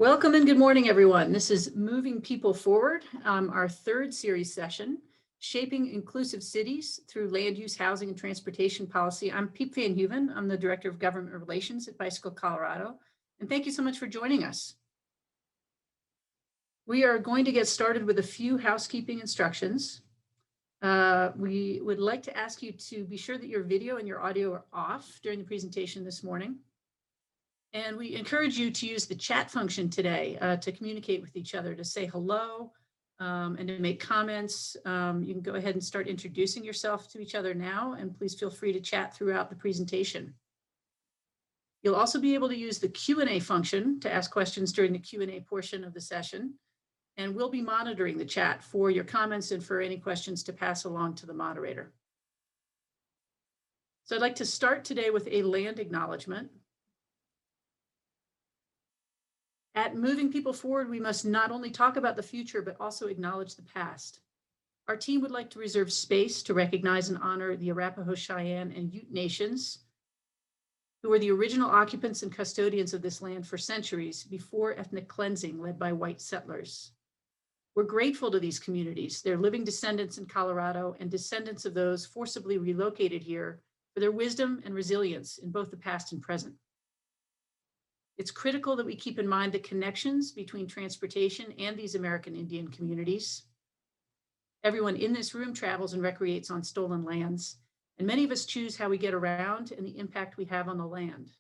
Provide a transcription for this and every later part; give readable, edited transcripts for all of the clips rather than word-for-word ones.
Welcome and good morning, everyone. This is Moving People Forward, our third series session, Shaping Inclusive Cities Through Land Use, Housing, and Transportation Policy. I'm Piep Van Heuven. I'm the Director of Government Relations at Bicycle Colorado. And thank you so much for joining us. We are going to get started with a few housekeeping instructions. We would like to ask you to be sure that your video and your audio are off during the presentation this morning. And we encourage you to use the chat function today to communicate with each other, to say hello and to make comments. You can go ahead and start introducing yourself to each other now, and please feel free to chat throughout the presentation. You'll also be able to use the Q&A function to ask questions during the Q&A portion of the session. And we'll be monitoring the chat for your comments and for any questions to pass along to the moderator. So I'd like to start today with a land acknowledgement. At Moving People Forward, we must not only talk about the future, but also acknowledge the past. Our team would like to reserve space to recognize and honor the Arapaho, Cheyenne, and Ute nations, who were the original occupants and custodians of this land for centuries before ethnic cleansing led by white settlers. We're grateful to these communities, their living descendants in Colorado and descendants of those forcibly relocated here, for their wisdom and resilience in both the past and present. It's critical that we keep in mind the connections between transportation and these American Indian communities. Everyone in this room travels and recreates on stolen lands, and many of us choose how we get around and the impact we have on the land.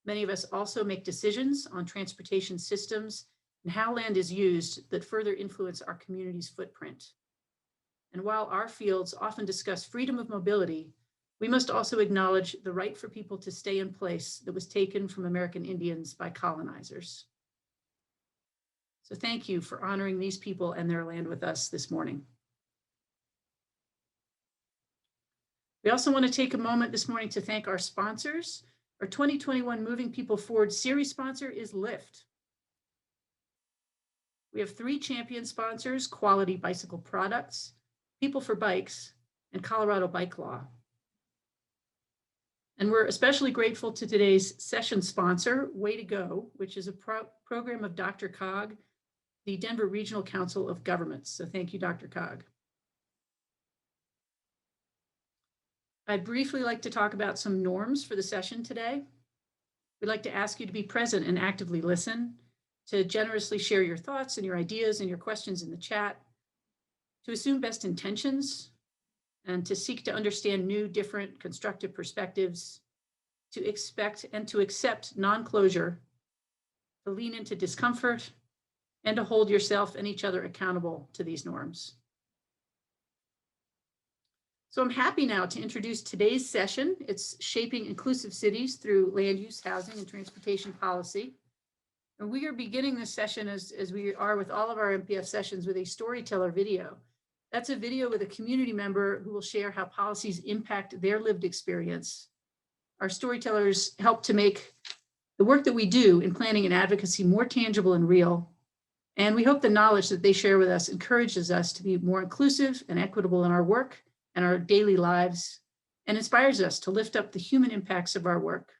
Many of us also make decisions on transportation systems and how land is used that further influence our community's footprint. And while our fields often discuss freedom of mobility, we must also acknowledge the right for people to stay in place that was taken from American Indians by colonizers. So thank you for honoring these people and their land with us this morning. We also want to take a moment this morning to thank our sponsors. Our 2021 Moving People Forward series sponsor is Lyft. We have 3 champion sponsors: Quality Bicycle Products, People for Bikes, and Colorado Bike Law. And we're especially grateful to today's session sponsor, Way to Go, which is a program of DRCOG, the Denver Regional Council of Governments. So thank you, DRCOG. I'd briefly like to talk about some norms for the session today. We'd like to ask you to be present and actively listen, to generously share your thoughts and your ideas and your questions in the chat, to assume best intentions, and to seek to understand new, different, constructive perspectives, to expect and to accept non-closure, to lean into discomfort, and to hold yourself and each other accountable to these norms. So I'm happy now to introduce today's session. It's Shaping Inclusive Cities Through Land Use, Housing, and Transportation Policy. And we are beginning this session, as we are with all of our MPF sessions, with a storyteller video. That's a video with a community member who will share how policies impact their lived experience. Our storytellers help to make the work that we do in planning and advocacy more tangible and real. And we hope the knowledge that they share with us encourages us to be more inclusive and equitable in our work and our daily lives, and inspires us to lift up the human impacts of our work.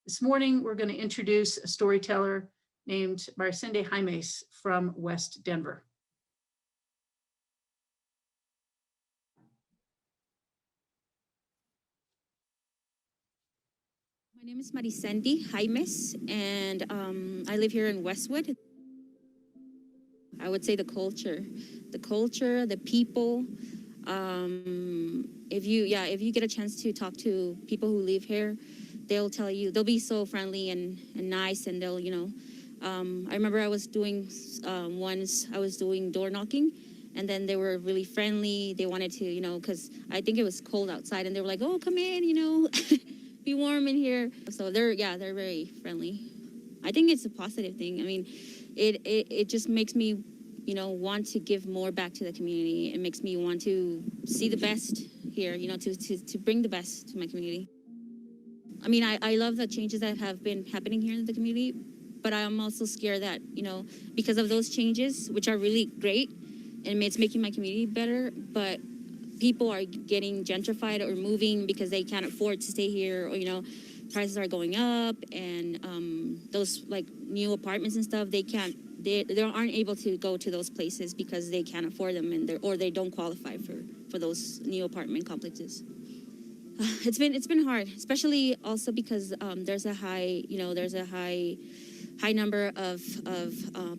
This morning, we're going to introduce a storyteller named Maricende Jaimes from West Denver. My name is Maricende Jaimes, and I live here in Westwood. I would say the culture, the people. If you get a chance to talk to people who live here, they'll tell you, they'll be so friendly and nice, and they'll, I remember I was doing door knocking, and then they were really friendly. They wanted to, because I think it was cold outside, and they were like, oh, come in, be warm in here. So they're very friendly. I think it's a positive thing. I mean, it just makes me, want to give more back to the community. It makes me want to see the best here, to bring the best to my community. I mean, I love the changes that have been happening here in the community, but I'm also scared that, because of those changes, which are really great, and it's making my community better, but people are getting gentrified or moving because they can't afford to stay here, or, prices are going up, and those like new apartments and stuff, they aren't able to go to those places because they can't afford them, and they don't qualify for those new apartment complexes. It's been hard, especially also because there's a high number of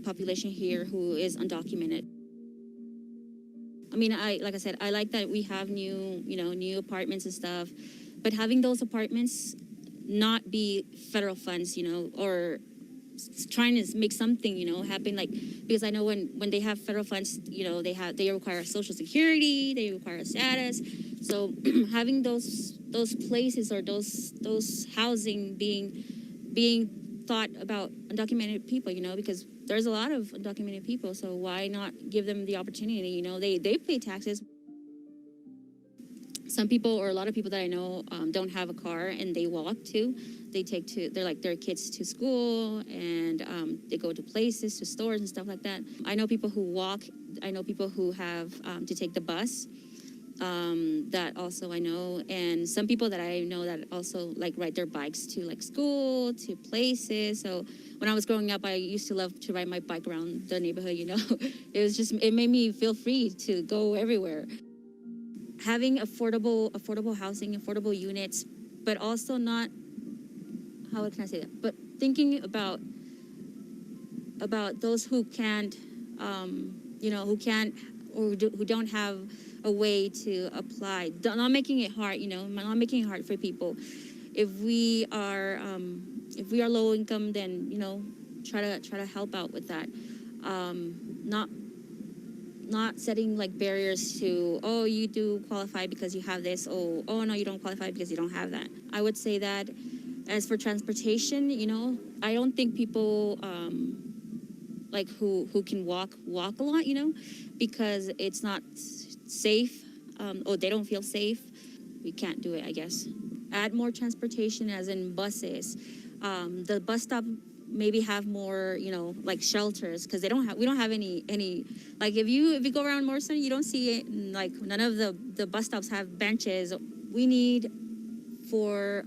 population here who is undocumented. I mean, like I said, I like that we have new apartments and stuff, but having those apartments not be federal funds, or trying to make something, happen, like, because I know when they have federal funds, they require Social Security, they require status. So having those places or those housing being thought about undocumented people, because there's a lot of undocumented people. So why not give them the opportunity? They pay taxes. Some people, or a lot of people that I know, don't have a car and they walk too. They're like their kids to school, and they go to places, to stores and stuff like that. I know people who walk. I know people who have to take the bus. That also I know, and some people that I know that also like ride their bikes to like school, to places. So when I was growing up, I used to love to ride my bike around the neighborhood. It made me feel free to go everywhere. Having affordable housing, affordable units, but also not, how can I say that? But thinking about those who can't, who can't or who don't have a way to apply. Not making it hard, not making it hard for people. If we are low income, then try to help out with that. Not setting like barriers to, oh, you do qualify because you have this. Oh no, you don't qualify because you don't have that. I would say that as for transportation, I don't think people like who can walk a lot, because it's not safe, or they don't feel safe. We can't do it, I guess. Add more transportation, as in buses. The bus stop maybe have more, like shelters, because we don't have any, like if you go around Morrison, you don't see it, like none of the bus stops have benches. We need for,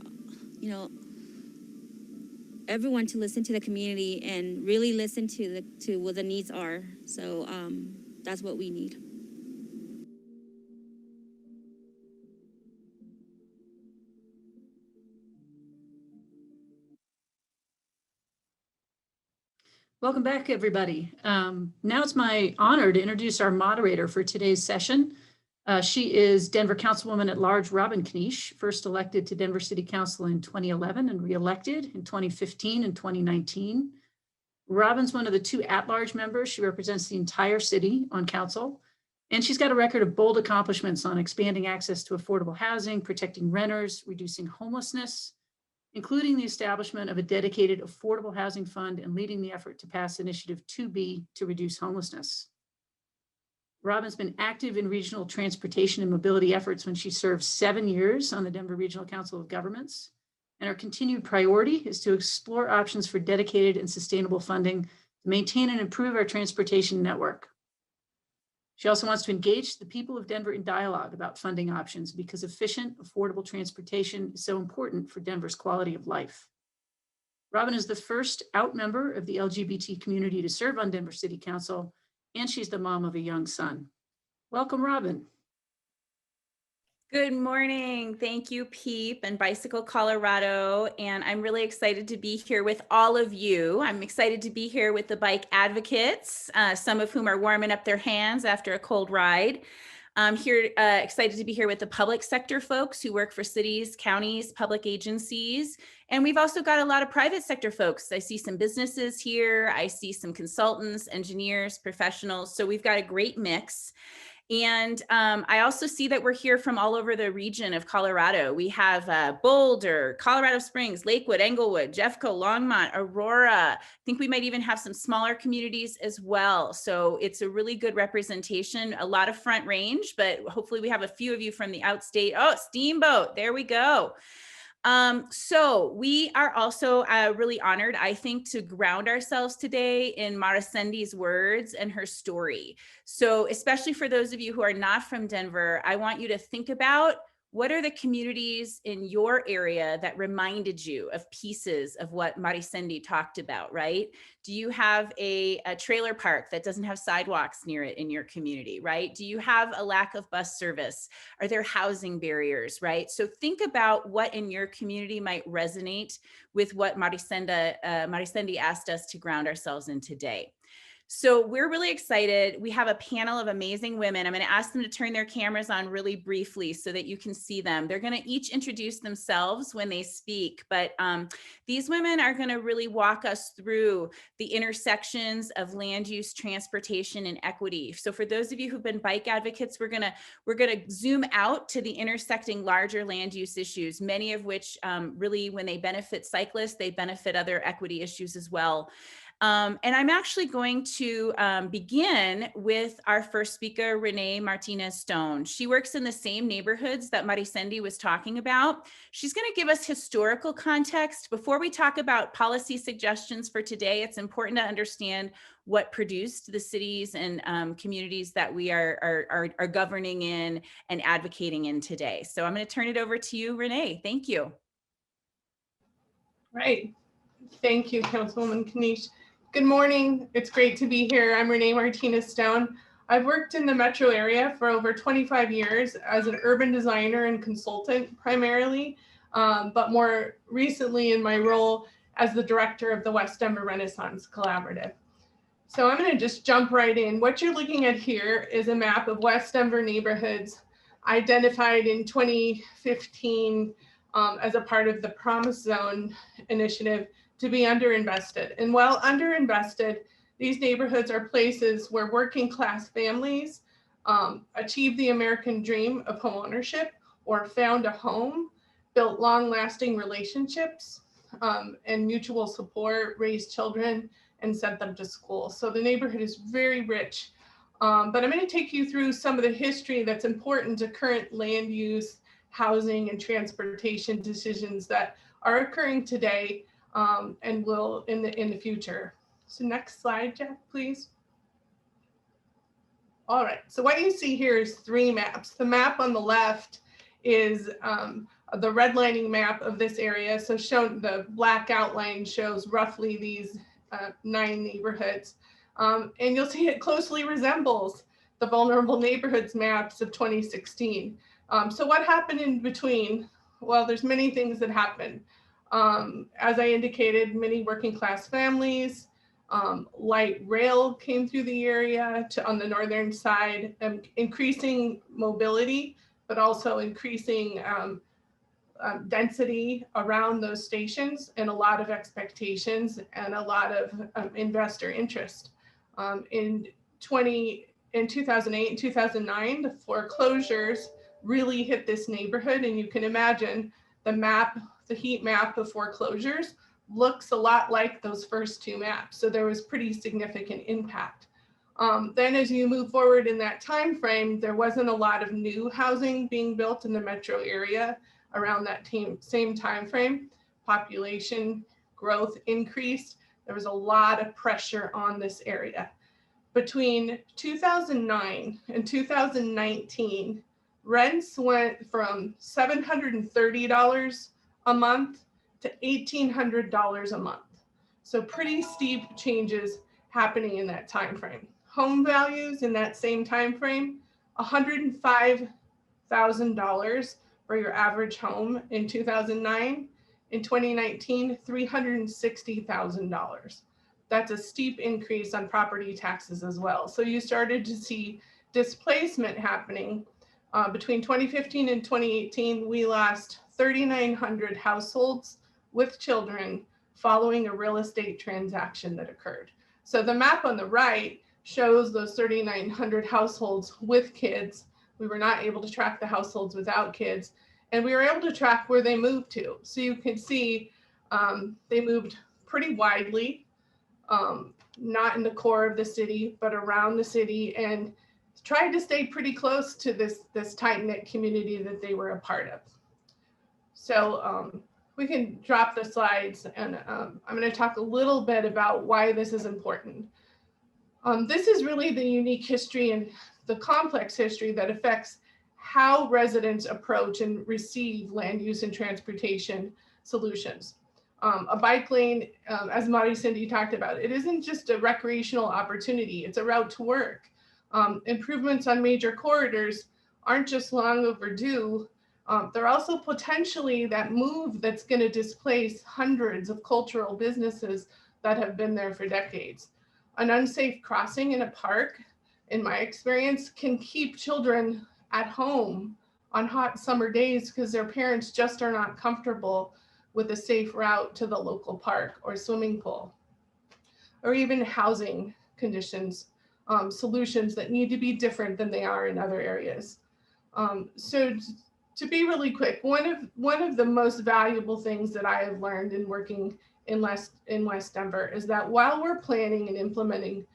everyone to listen to the community and really listen to what the needs are. So that's what we need. Welcome back, everybody. Now it's my honor to introduce our moderator for today's session. She is Denver Councilwoman at Large Robin Kniech, first elected to Denver City Council in 2011 and reelected in 2015 and 2019. Robin's one of the 2 at-large members. She represents the entire city on council, and she's got a record of bold accomplishments on expanding access to affordable housing, protecting renters, reducing homelessness, including the establishment of a dedicated affordable housing fund and leading the effort to pass Initiative 2B to reduce homelessness. Robin's been active in regional transportation and mobility efforts when she served 7 years on the Denver Regional Council of Governments. And her continued priority is to explore options for dedicated and sustainable funding to maintain and improve our transportation network. She also wants to engage the people of Denver in dialogue about funding options, because efficient, affordable transportation is so important for Denver's quality of life. Robin is the first out member of the LGBT community to serve on Denver City Council, and she's the mom of a young son. Welcome, Robin. Good morning. Thank you, PEEP and Bicycle Colorado. And I'm really excited to be here with all of you. I'm excited to be here with the bike advocates, some of whom are warming up their hands after a cold ride. I'm here, excited to be here with the public sector folks who work for cities, counties, public agencies. And we've also got a lot of private sector folks. I see some businesses here. I see some consultants, engineers, professionals. So we've got a great mix. And I also see that we're here from all over the region of Colorado. We have Boulder, Colorado Springs, Lakewood, Englewood, Jeffco, Longmont, Aurora. I think we might even have some smaller communities as well. So it's a really good representation, a lot of Front Range, but hopefully we have a few of you from the outstate. Oh, Steamboat, there we go. So we are also really honored, I think, to ground ourselves today in Marasendi's words and her story. So especially for those of you who are not from Denver, I want you to think about what are the communities in your area that reminded you of pieces of what Maricendi talked about, right? Do you have a trailer park that doesn't have sidewalks near it in your community, right? Do you have a lack of bus service? Are there housing barriers, right? So think about what in your community might resonate with what Maricendi asked us to ground ourselves in today. So we're really excited. We have a panel of amazing women. I'm going to ask them to turn their cameras on really briefly so that you can see them. They're going to each introduce themselves when they speak, but these women are going to really walk us through the intersections of land use, transportation, and equity. So for those of you who've been bike advocates, we're going to zoom out to the intersecting larger land use issues, many of which really, when they benefit cyclists, they benefit other equity issues as well. And I'm actually going to begin with our first speaker, Renee Martinez Stone. She works in the same neighborhoods that Maricendi was talking about. She's going to give us historical context. Before we talk about policy suggestions for today, it's important to understand what produced the cities and communities that we are governing in and advocating in today. So I'm going to turn it over to you, Renee. Thank you. Right. Thank you, Councilwoman Kniech. Good morning. It's great to be here. I'm Renee Martinez Stone. I've worked in the metro area for over 25 years as an urban designer and consultant primarily, but more recently in my role as the director of the West Denver Renaissance Collaborative. So I'm going to just jump right in. What you're looking at here is a map of West Denver neighborhoods identified in 2015 as a part of the Promise Zone initiative to be underinvested. And while underinvested, these neighborhoods are places where working class families achieved the American dream of homeownership or found a home, built long-lasting relationships and mutual support, raised children, and sent them to school. So the neighborhood is very rich. But I'm going to take you through some of the history that's important to current land use, housing, and transportation decisions that are occurring today and will in the future. So next slide, Jeff, please. All right, so what you see here is three maps. The map on the left is the redlining map of this area. So shown, the black outline shows roughly these 9 neighborhoods. And you'll see it closely resembles the vulnerable neighborhoods maps of 2016. So what happened in between? Well, there's many things that happened. As I indicated, many working class families, light rail came through the area on the northern side, increasing mobility, but also increasing density around those stations, and a lot of expectations and a lot of investor interest. In 2008 and 2009, the foreclosures really hit this neighborhood, and you can imagine the heat map of foreclosures looks a lot like those first 2 maps. So there was pretty significant impact. Then as you move forward in that time frame, there wasn't a lot of new housing being built in the metro area around that same time frame. Population growth increased. There was a lot of pressure on this area. Between 2009 and 2019, rents went from $730 a month to $1,800 a month. So pretty steep changes happening in that time frame. Home values in that same time frame, $105,000 for your average home in 2009. In 2019, $360,000. That's a steep increase on property taxes as well. So you started to see displacement happening. Between 2015 and 2018, we lost 3,900 households with children following a real estate transaction that occurred. So the map on the right shows those 3,900 households with kids. We were not able to track the households without kids, and we were able to track where they moved to. So you can see they moved pretty widely, not in the core of the city, but around the city, and tried to stay pretty close to this tight-knit community that they were a part of. So we can drop the slides, and I'm going to talk a little bit about why this is important. This is really the unique history and the complex history that affects how residents approach and receive land use and transportation solutions. A bike lane, as Mari Cindy talked about, it isn't just a recreational opportunity, it's a route to work. Improvements on major corridors aren't just long overdue, they're also potentially that move that's going to displace hundreds of cultural businesses that have been there for decades. An unsafe crossing in a park, in my experience, can keep children at home on hot summer days because their parents just are not comfortable with a safe route to the local park or swimming pool, or even housing conditions, solutions that need to be different than they are in other areas. So to be really quick, one of the most valuable things that I have learned in working in West Denver is that while we're planning and implementing,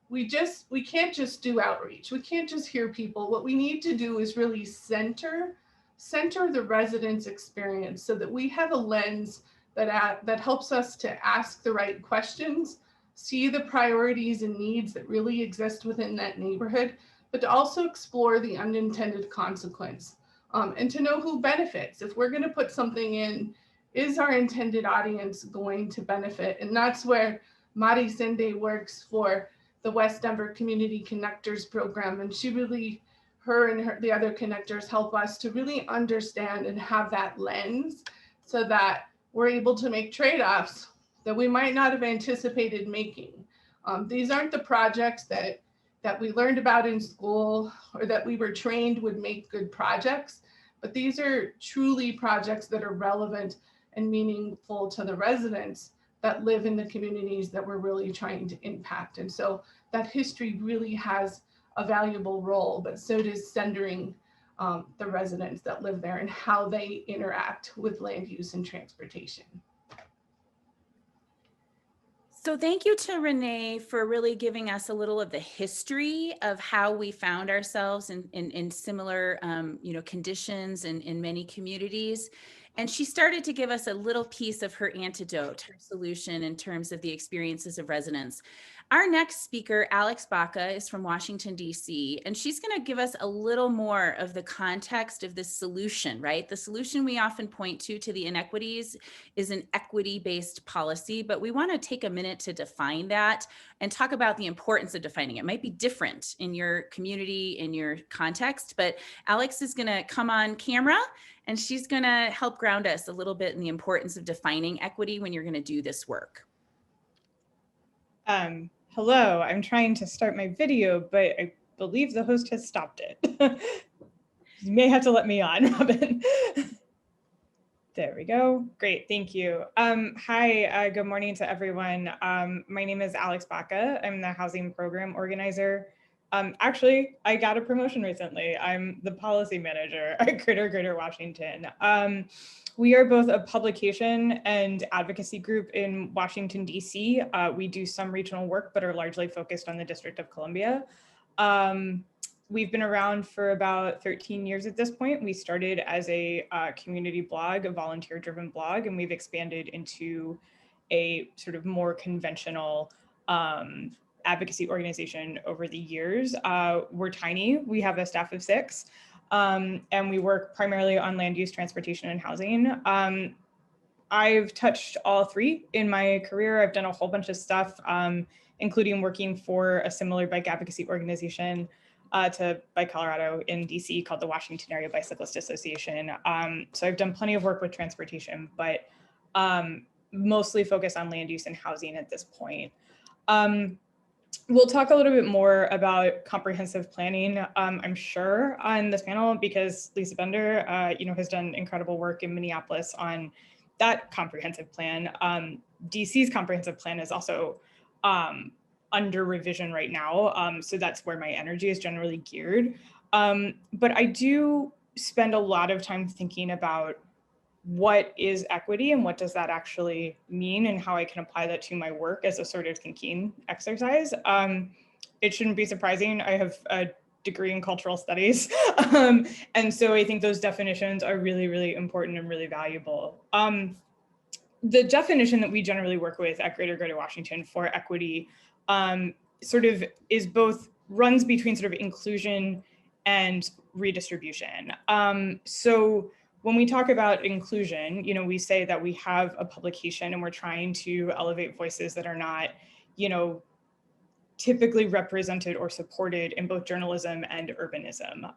we can't just do outreach. We can't just hear people. What we need to do is really center the residents' experience so that we have a lens that helps us to ask the right questions, see the priorities and needs that really exist within that neighborhood, but to also explore the unintended consequence, and to know who benefits. If we're going to put something in, is our intended audience going to benefit? And that's where Mari Cindy works for the West Denver Community Connectors program. And she really, the other connectors help us to really understand and have that lens so that we're able to make trade-offs that we might not have anticipated making. These aren't the projects that we learned about in school or that we were trained would make good projects, but these are truly projects that are relevant and meaningful to the residents that live in the communities that we're really trying to impact. And so that history really has a valuable role, but so does centering the residents that live there and how they interact with land use and transportation. So thank you to Renee for really giving us a little of the history of how we found ourselves in similar conditions in many communities. And she started to give us a little piece of her antidote, her solution in terms of the experiences of residents. Our next speaker, Alex Baca, is from Washington, D.C., and she's going to give us a little more of the context of this solution, right? The solution we often point to the inequities is an equity-based policy, but we want to take a minute to define that and talk about the importance of defining it. It might be different in your community, in your context, but Alex is going to come on camera and she's going to help ground us a little bit in the importance of defining equity when you're going to do this work. Hello, I'm trying to start my video, but I believe the host has stopped it. You may have to let me on, Robin. There we go. Great, thank you. Hi, good morning to everyone. My name is Alex Baca. I'm the housing program organizer. Actually, I got a promotion recently. I'm the policy manager at Greater Washington. We are both a publication and advocacy group in Washington, D.C. We do some regional work, but are largely focused on the District of Columbia. We've been around for about 13 years at this point. We started as a community blog, a volunteer-driven blog, and we've expanded into a sort of more conventional advocacy organization over the years. We're tiny. We have a staff of 6. And we work primarily on land use, transportation, and housing. I've touched all 3 in my career. I've done a whole bunch of stuff, including working for a similar bike advocacy organization to Bike Colorado in DC called the Washington Area Bicyclist Association. So I've done plenty of work with transportation, but mostly focused on land use and housing at this point. We'll talk a little bit more about comprehensive planning, I'm sure, on this panel because Lisa Bender, has done incredible work in Minneapolis on that comprehensive plan. DC's comprehensive plan is also under revision right now, so that's where my energy is generally geared. But I do spend a lot of time thinking about what is equity and what does that actually mean and how I can apply that to my work as a sort of thinking exercise. It shouldn't be surprising. I have a degree in cultural studies. And so I think those definitions are really, really important and really valuable. The definition that we generally work with at Greater Washington for equity sort of is both runs between sort of inclusion and redistribution. So when we talk about inclusion, you know, we say that we have a publication and we're trying to elevate voices that are not, you know, typically represented or supported in both journalism and urbanism.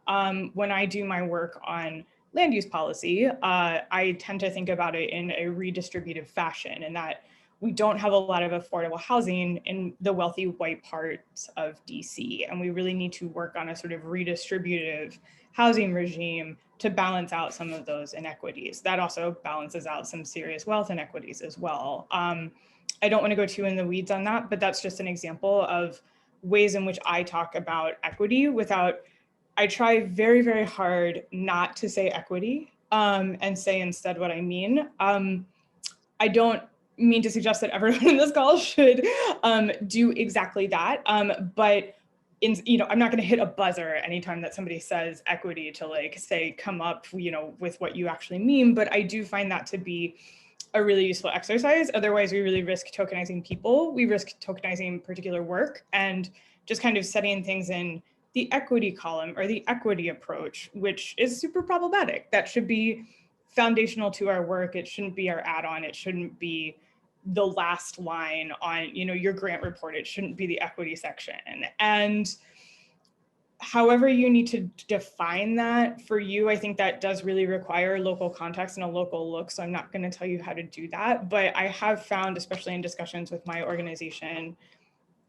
When I do my work on land use policy, I tend to think about it in a redistributive fashion, and that we don't have a lot of affordable housing in the wealthy white parts of DC. And we really need to work on a sort of redistributive housing regime to balance out some of those inequities. That also balances out some serious wealth inequities as well. I don't want to go too in the weeds on that, but that's just an example of ways in which I talk about equity without, I try very, very hard not to say equity and say instead what I mean. I don't mean to suggest that everyone in this call should do exactly that, but you know, I'm not going to hit a buzzer anytime that somebody says equity to like say, come up, you know, with what you actually mean. But I do find that to be a really useful exercise. Otherwise, we really risk tokenizing people. We risk tokenizing particular work and just kind of setting things in the equity column or the equity approach, which is super problematic. That should be foundational to our work. It shouldn't be our add-on. It shouldn't be the last line on, you know, your grant report. It shouldn't be the equity section. And however you need to define that for you, I think that does really require local context and a local look. So I'm not going to tell you how to do that, but I have found, especially in discussions with my organization,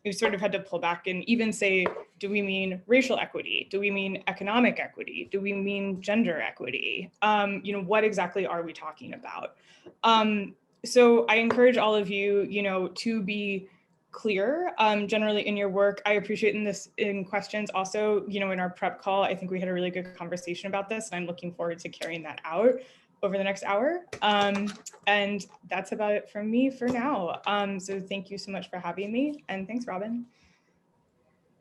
we've sort of had to pull back and even say, do we mean racial equity? Do we mean economic equity? Do we mean gender equity? You know, what exactly are we talking about? So I encourage all of you, you know, to be clear generally in your work. I appreciate in questions also, you know, in our prep call, I think we had a really good conversation about this, and I'm looking forward to carrying that out over the next hour. And that's about it from me for now. So thank you so much for having me, and thanks, Robin.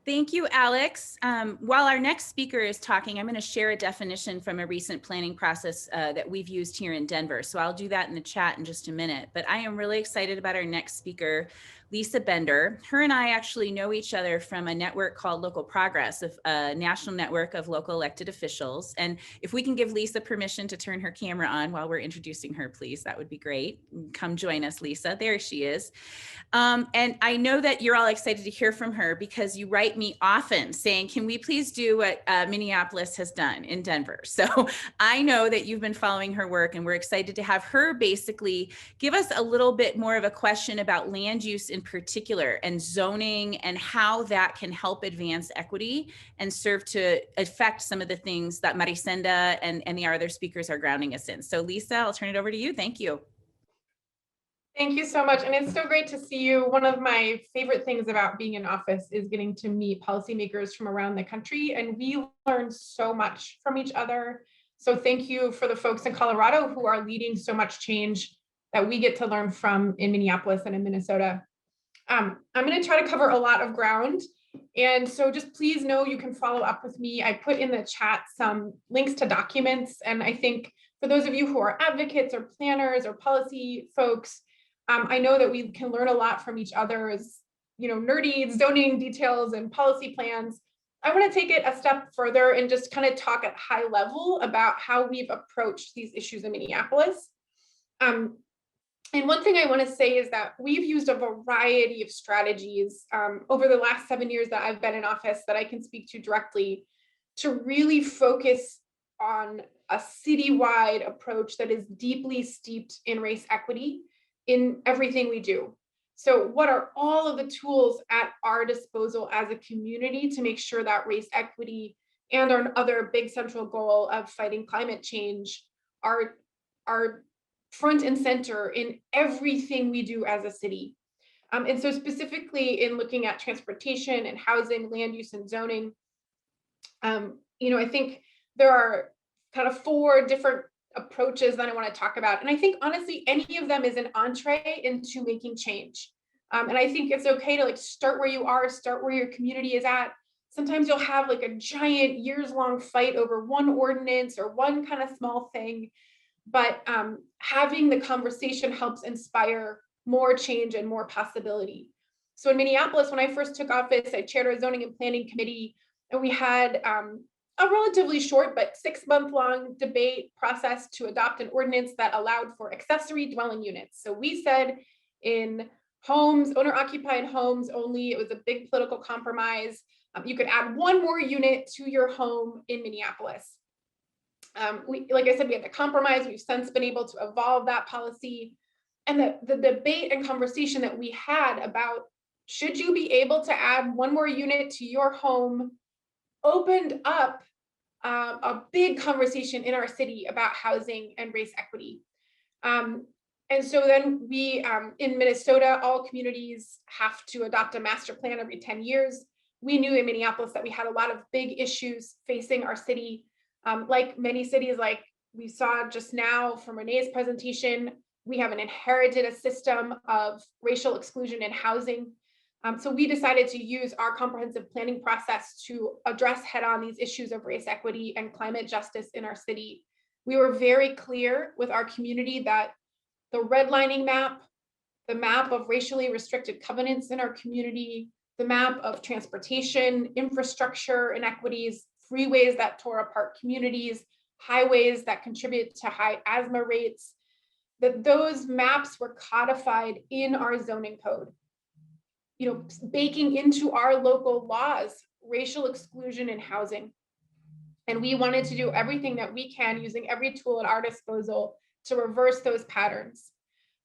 Thank you, Alex. While our next speaker is talking, I'm going to share a definition from a recent planning process that we've used here in Denver. So I'll do that in the chat in just a minute. But I am really excited about our next speaker, Lisa Bender. Her and I actually know each other from a network called Local Progress, a national network of local elected officials. And if we can give Lisa permission to turn her camera on while we're introducing her, please, that would be great. Come join us, Lisa. There she is. And I know that you're all excited to hear from her because you write me often saying, can we please do what Minneapolis has done in Denver? So I know that you've been following her work, and we're excited to have her basically give us a little bit more of a question about land use in particular and zoning and how that can help advance equity and serve to affect some of the things that Marisenda and the other speakers are grounding us in. So Lisa, I'll turn it over to you. Thank you. Thank you so much. And it's so great to see you. One of my favorite things about being in office is getting to meet policymakers from around the country. And we learn so much from each other. So thank you for the folks in Colorado who are leading so much change that we get to learn from in Minneapolis and in Minnesota. I'm going to try to cover a lot of ground. And so just please know you can follow up with me. I put in the chat some links to documents. And I think for those of you who are advocates or planners or policy folks, I know that we can learn a lot from each other's, you know, nerdy zoning details and policy plans. I want to take it a step further and just kind of talk at high level about how we've approached these issues in Minneapolis. And one thing I want to say is that we've used a variety of strategies over the last 7 years that I've been in office that I can speak to directly to really focus on a citywide approach that is deeply steeped in race equity in everything we do. So what are all of the tools at our disposal as a community to make sure that race equity and our other big central goal of fighting climate change are front and center in everything we do as a city? And so specifically in looking at transportation and housing, land use and zoning, you know, I think there are kind of 4 different approaches that I want to talk about. And I think honestly, any of them is an entree into making change. And I think it's okay to like start where you are, start where your community is at. Sometimes you'll have like a giant years-long fight over one ordinance or one kind of small thing. But having the conversation helps inspire more change and more possibility. So in Minneapolis, when I first took office, I chaired our zoning and planning committee, and we had a relatively short but 6-month-long debate process to adopt an ordinance that allowed for accessory dwelling units. So we said in homes, owner-occupied homes only, it was a big political compromise. You could add one more unit to your home in Minneapolis. Like I said, we had to compromise. We've since been able to evolve that policy. And the debate and conversation that we had about should you be able to add one more unit to your home opened up a big conversation in our city about housing and race equity. And so then we, in Minnesota, all communities have to adopt a master plan every 10 years. We knew in Minneapolis that we had a lot of big issues facing our city. Like many cities, like we saw just now from Renee's presentation, we have inherited a system of racial exclusion in housing. So we decided to use our comprehensive planning process to address head-on these issues of race equity and climate justice in our city. We were very clear with our community that the redlining map, the map of racially restricted covenants in our community, the map of transportation, infrastructure inequities, freeways that tore apart communities, highways that contribute to high asthma rates, that those maps were codified in our zoning code. You know, baking into our local laws, racial exclusion in housing. And we wanted to do everything that we can using every tool at our disposal to reverse those patterns.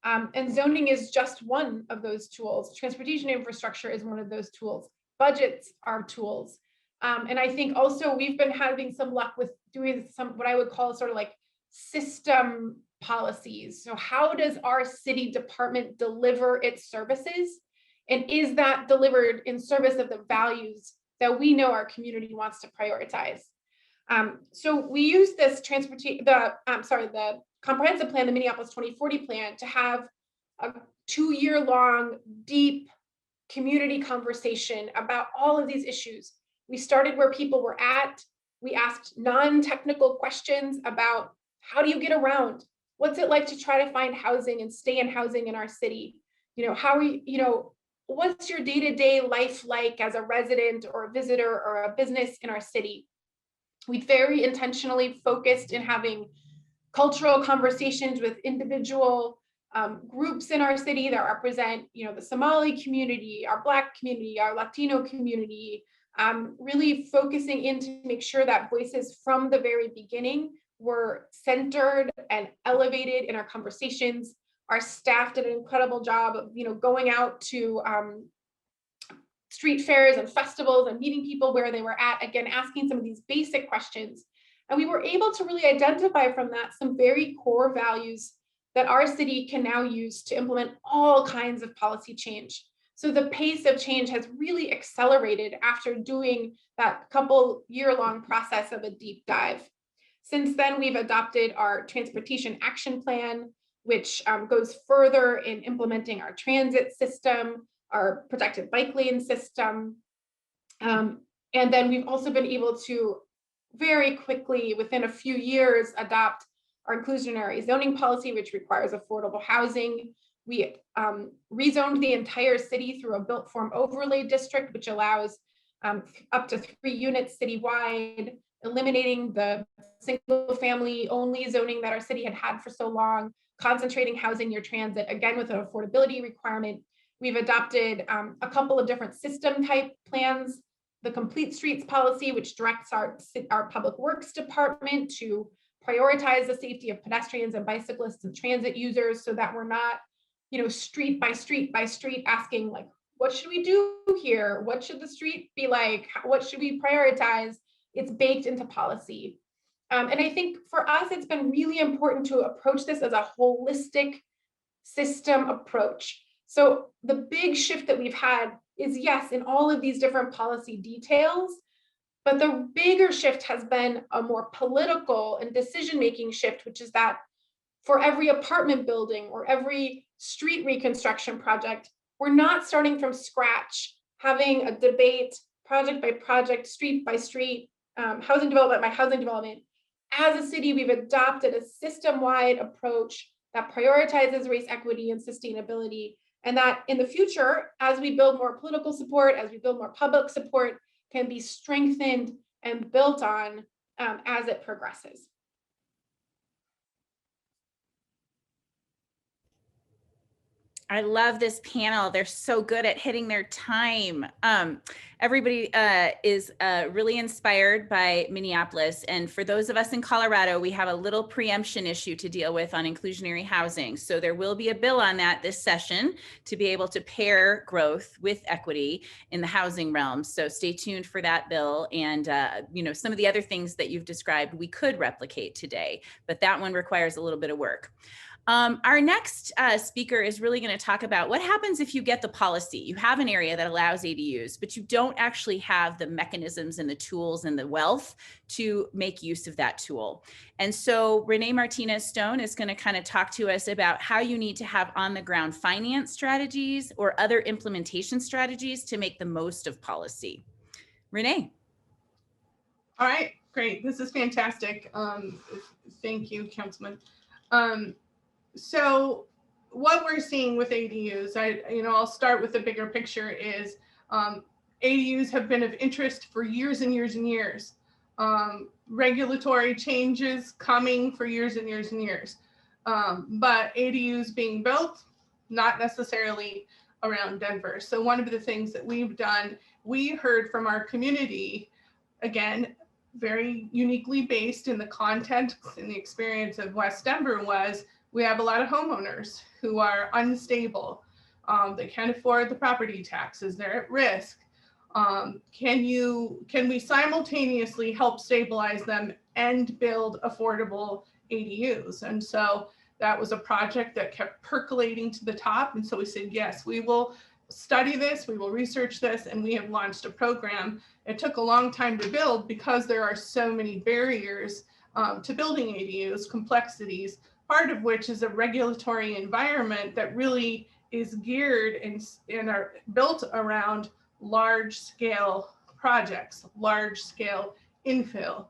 And zoning is just one of those tools. Transportation infrastructure is one of those tools. Budgets are tools. And I think also we've been having some luck with doing some, what I would call sort of like system policies. So how does our city department deliver its services? And is that delivered in service of the values that we know our community wants to prioritize? So we use this the comprehensive plan, the Minneapolis 2040 plan, to have a 2-year-long, deep community conversation about all of these issues. We started where people were at. We asked non-technical questions about how do you get around? What's it like to try to find housing and stay in housing in our city? You know, how are you, what's your day-to-day life like as a resident or a visitor or a business in our city? We very intentionally focused in having cultural conversations with individual groups in our city that represent, the Somali community, our Black community, our Latino community, really focusing in to make sure that voices from the very beginning were centered and elevated in our conversations. Our staff did an incredible job of, going out to street fairs and festivals and meeting people where they were at, again, asking some of these basic questions. And we were able to really identify from that some very core values that our city can now use to implement all kinds of policy change. So the pace of change has really accelerated after doing that couple year-long process of a deep dive. Since then, we've adopted our transportation action plan, which goes further in implementing our transit system, our protected bike lane system. And then we've also been able to very quickly, within a few years, adopt our inclusionary zoning policy, which requires affordable housing. We rezoned the entire city through a built form overlay district, which allows up to 3 units citywide, eliminating the single family only zoning that our city had had for so long, concentrating housing near transit, again, with an affordability requirement. We've adopted a couple of different system type plans, the Complete Streets policy, which directs our public works department to prioritize the safety of pedestrians and bicyclists and transit users so that we're not, street by street by street asking like, what should we do here? What should the street be like? What should we prioritize? It's baked into policy. And I think for us, it's been really important to approach this as a holistic system approach. So the big shift that we've had is, yes, in all of these different policy details, but the bigger shift has been a more political and decision-making shift, which is that for every apartment building or every street reconstruction project, we're not starting from scratch, having a debate project by project, street by street, housing development by housing development. As a city, we've adopted a system-wide approach that prioritizes race equity and sustainability, and that in the future, as we build more political support, as we build more public support, can be strengthened and built on as it progresses. I love this panel. They're so good at hitting their time. Everybody is really inspired by Minneapolis. And for those of us in Colorado, we have a little preemption issue to deal with on inclusionary housing. So there will be a bill on that this session to be able to pair growth with equity in the housing realm. So stay tuned for that bill. And you know, some of the other things that you've described, we could replicate today, but that one requires a little bit of work. Our next speaker is really going to talk about what happens if you get the policy. You have an area that allows ADUs, but you don't actually have the mechanisms and the tools and the wealth to make use of that tool. And so Renee Martinez-Stone is going to kind of talk to us about how you need to have on the ground finance strategies or other implementation strategies to make the most of policy. Renee. All right, great. This is fantastic. Thank you, Councilman. So what we're seeing with ADUs, I'll start with the bigger picture is ADUs have been of interest for years and years and years. Regulatory changes coming for years and years and years. But ADUs being built, not necessarily around Denver. So one of the things that we've done, we heard from our community, again, very uniquely based in the content and the experience of West Denver was, we have a lot of homeowners who are unstable. They can't afford the property taxes. They're at risk. Can we simultaneously help stabilize them and build affordable ADUs? And so that was a project that kept percolating to the top. And so we said, yes, we will study this, we will research this, and we have launched a program. It took a long time to build because there are so many barriers to building ADUs, complexities, part of which is a regulatory environment that really is geared and are built around large scale projects, large scale infill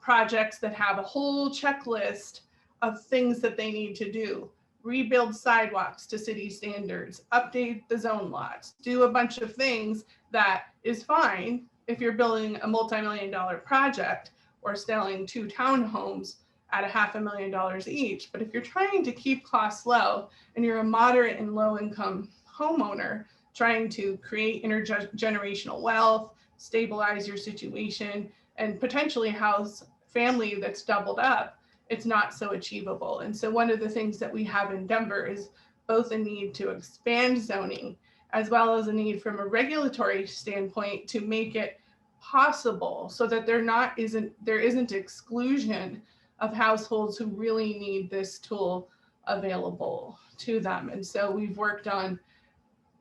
projects that have a whole checklist of things that they need to do. Rebuild sidewalks to city standards, update the zone lots, do a bunch of things that is fine if you're building a multi-million-dollar project or selling 2 townhomes at $500,000 each. But if you're trying to keep costs low and you're a moderate and low income homeowner trying to create intergenerational wealth, stabilize your situation, and potentially house family that's doubled up, it's not so achievable. And so one of the things that we have in Denver is both a need to expand zoning as well as a need from a regulatory standpoint to make it possible so that there isn't exclusion of households who really need this tool available to them. And so we've worked on,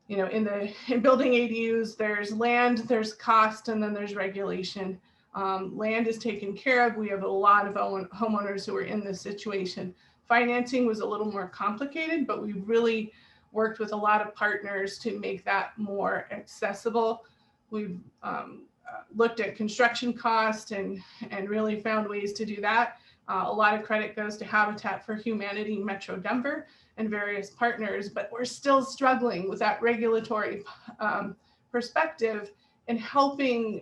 in building ADUs, there's land, there's cost, and then there's regulation. Land is taken care of. We have a lot of homeowners who are in this situation. Financing was a little more complicated, but we really worked with a lot of partners to make that more accessible. We've looked at construction cost and really found ways to do that. A lot of credit goes to Habitat for Humanity, Metro Denver, and various partners, but we're still struggling with that regulatory perspective and helping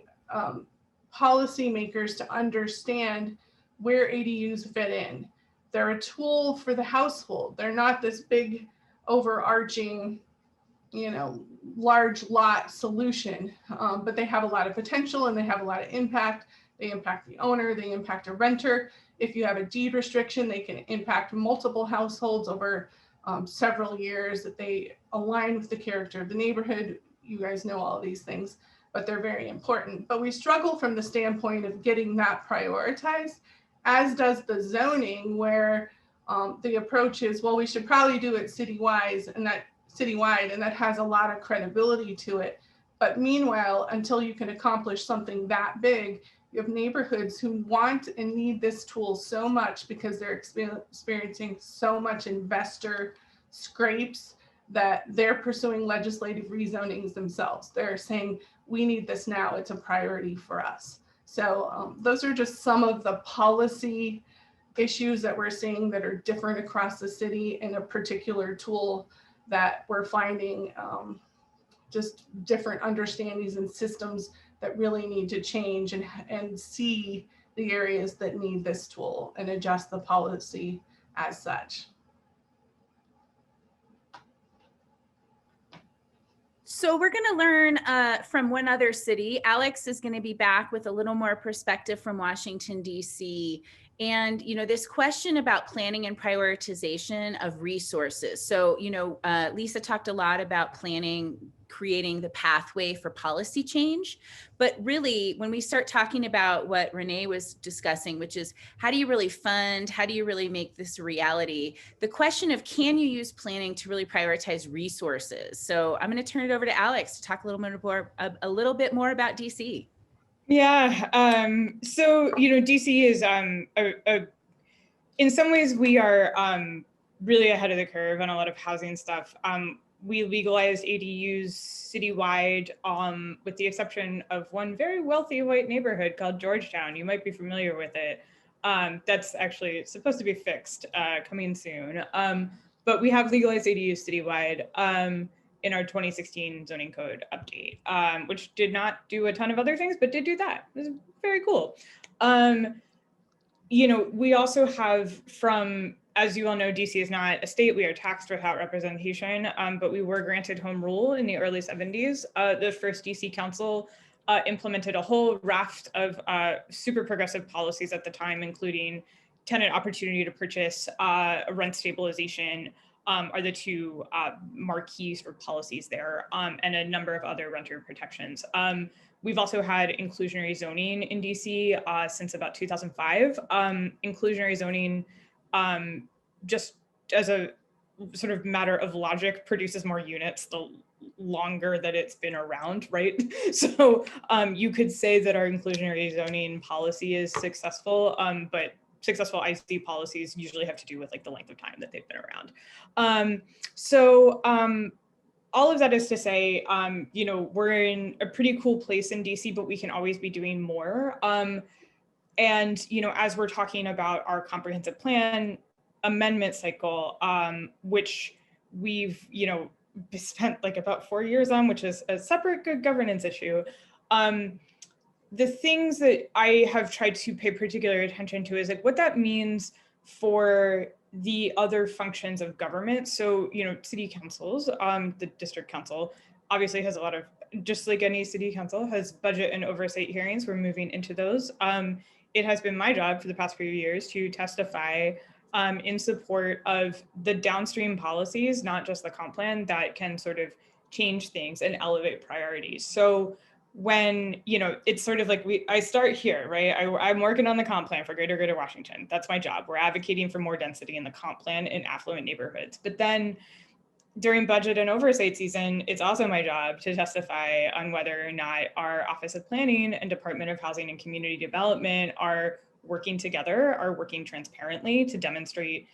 policymakers to understand where ADUs fit in. They're a tool for the household. They're not this big overarching, large lot solution, but they have a lot of potential and they have a lot of impact. They impact the owner, they impact a renter. If you have a deed restriction, they can impact multiple households over several years, that they align with the character of the neighborhood. You guys know all of these things, but they're very important. But we struggle from the standpoint of getting that prioritized, as does the zoning, where the approach is, well, we should probably do it citywide, and that has a lot of credibility to it. But meanwhile, until you can accomplish something that big, you have neighborhoods who want and need this tool so much because they're experiencing so much investor scrapes that they're pursuing legislative rezonings themselves. They're saying, we need this now, it's a priority for us. So those are just some of the policy issues that we're seeing that are different across the city, and a particular tool that we're finding just different understandings and systems that really need to change, and see the areas that need this tool and adjust the policy as such. So we're going to learn from one other city. Alex is going to be back with a little more perspective from Washington, D.C. And, this question about planning and prioritization of resources. So, Lisa talked a lot about planning, creating the pathway for policy change. But really, when we start talking about what Renee was discussing, which is how do you really fund, how do you really make this a reality? The question of can you use planning to really prioritize resources? So I'm going to turn it over to Alex to talk a little bit more about DC. Yeah. So, DC is in some ways we are really ahead of the curve on a lot of housing stuff. We legalized ADUs citywide, with the exception of one very wealthy white neighborhood called Georgetown. You might be familiar with it. That's actually supposed to be fixed coming soon. But we have legalized ADUs citywide in our 2016 zoning code update, which did not do a ton of other things, but did do that. It was very cool. We also have as you all know, DC is not a state. We are taxed without representation, but we were granted home rule in the early 70s. The first DC council implemented a whole raft of super progressive policies at the time, including tenant opportunity to purchase, rent stabilization are the two marquee sort of policies there, and a number of other renter protections. We've also had inclusionary zoning in DC since about 2005. Inclusionary zoning, just as a sort of matter of logic, produces more units the longer that it's been around, right? So you could say that our inclusionary zoning policy is successful, but successful IC policies usually have to do with like the length of time that they've been around. All of that is to say, we're in a pretty cool place in DC, but we can always be doing more. And as we're talking about our comprehensive plan amendment cycle, which we've, spent like about 4 years on, which is a separate good governance issue. The things that I have tried to pay particular attention to is like what that means for the other functions of government. So, city councils, the district council obviously has a lot of, just like any city council, has budget and oversight hearings. We're moving into those. It has been my job for the past few years to testify in support of the downstream policies, not just the comp plan, that can sort of change things and elevate priorities. So when, it's sort of like I start here, right? I'm working on the comp plan for Greater Washington. That's my job. We're advocating for more density in the comp plan in affluent neighborhoods. But then during budget and oversight season, it's also my job to testify on whether or not our Office of Planning and Department of Housing and Community Development are working together, are working transparently to demonstrate,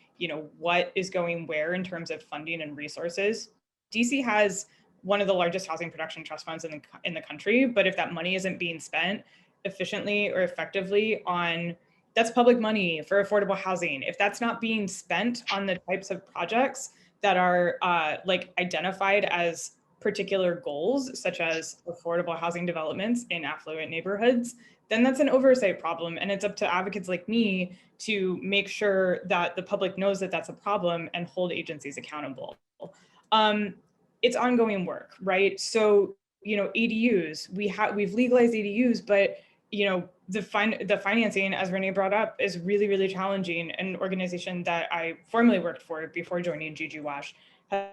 what is going where in terms of funding and resources. DC has one of the largest housing production trust funds in the country, but if that money isn't being spent efficiently or effectively that's public money for affordable housing. If that's not being spent on the types of projects that are identified as particular goals, such as affordable housing developments in affluent neighborhoods, then that's an oversight problem. And it's up to advocates like me to make sure that the public knows that that's a problem and hold agencies accountable. It's ongoing work, right? So, ADUs, we've legalized ADUs, but, the financing, as Renee brought up, is really, really challenging. An organization that I formerly worked for before joining GGWASH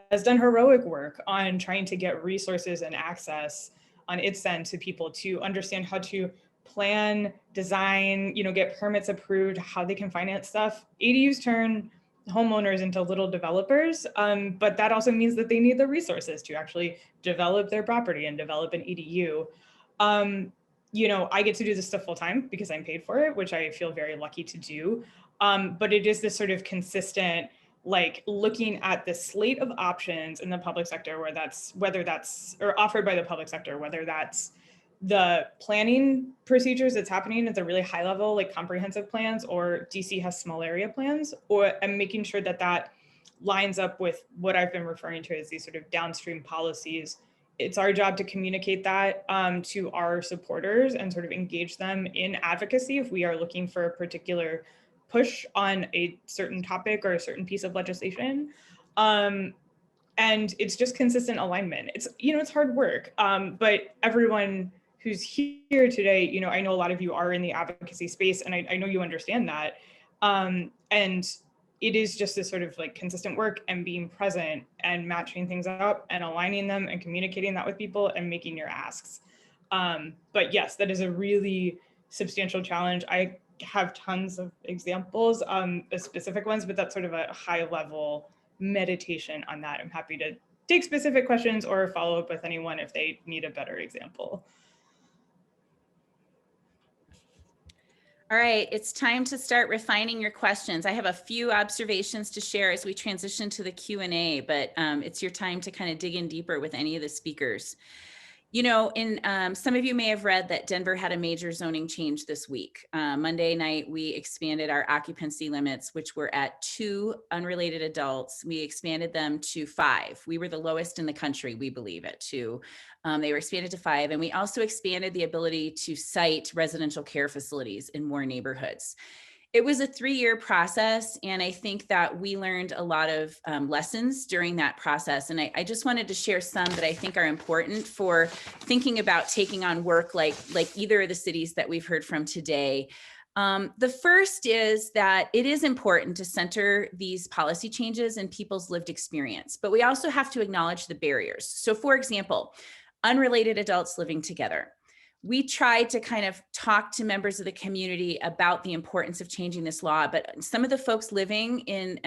has done heroic work on trying to get resources and access on its end to people to understand how to plan, design, get permits approved, how they can finance stuff. ADUs turn homeowners into little developers, but that also means that they need the resources to actually develop their property and develop an EDU. I get to do this stuff full time because I'm paid for it, which I feel very lucky to do. But it is this sort of consistent, like looking at the slate of options in the public sector, whether that's or offered by the public sector, whether that's the planning procedures that's happening at the really high level, like comprehensive plans, or DC has small area plans, and making sure that that lines up with what I've been referring to as these sort of downstream policies it's our job to communicate that to our supporters and sort of engage them in advocacy if we are looking for a particular push on a certain topic or a certain piece of legislation. And it's just consistent alignment. It's, it's hard work, but everyone who's here today, I know a lot of you are in the advocacy space, and I know you understand that. And it is just this sort of like consistent work and being present and matching things up and aligning them and communicating that with people and making your asks. But yes, that is a really substantial challenge. I have tons of examples, specific ones, but that's sort of a high level meditation on that. I'm happy to take specific questions or follow up with anyone if they need a better example. All right, it's time to start refining your questions. I have a few observations to share as we transition to the Q&A, but it's your time to kind of dig in deeper with any of the speakers. Some of you may have read that Denver had a major zoning change this week. Monday night, we expanded our occupancy limits, which were at 2 unrelated adults. We expanded them to 5. We were the lowest in the country, we believe, at 2. They were expanded to 5. And we also expanded the ability to site residential care facilities in more neighborhoods. It was a 3-year process, and I think that we learned a lot of lessons during that process. And I just wanted to share some that I think are important for thinking about taking on work like either of the cities that we've heard from today. The first is that it is important to center these policy changes in people's lived experience, but we also have to acknowledge the barriers. So for example, unrelated adults living together. We tried to kind of talk to members of the community about the importance of changing this law, but some of the folks living in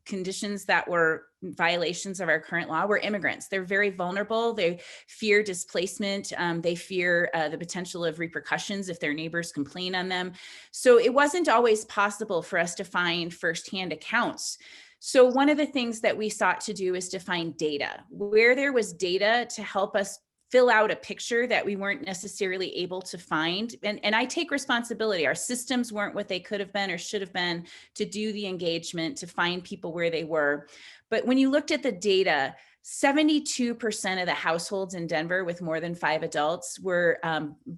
conditions that were violations of our current law were immigrants. They're very vulnerable. They fear displacement. They fear the potential of repercussions if their neighbors complain on them. So it wasn't always possible for us to find firsthand accounts. So one of the things that we sought to do is to find data. Where there was data to help us fill out a picture that we weren't necessarily able to find. And I take responsibility. Our systems weren't what they could have been or should have been to do the engagement, to find people where they were. But when you looked at the data, 72% of the households in Denver with more than 5 adults were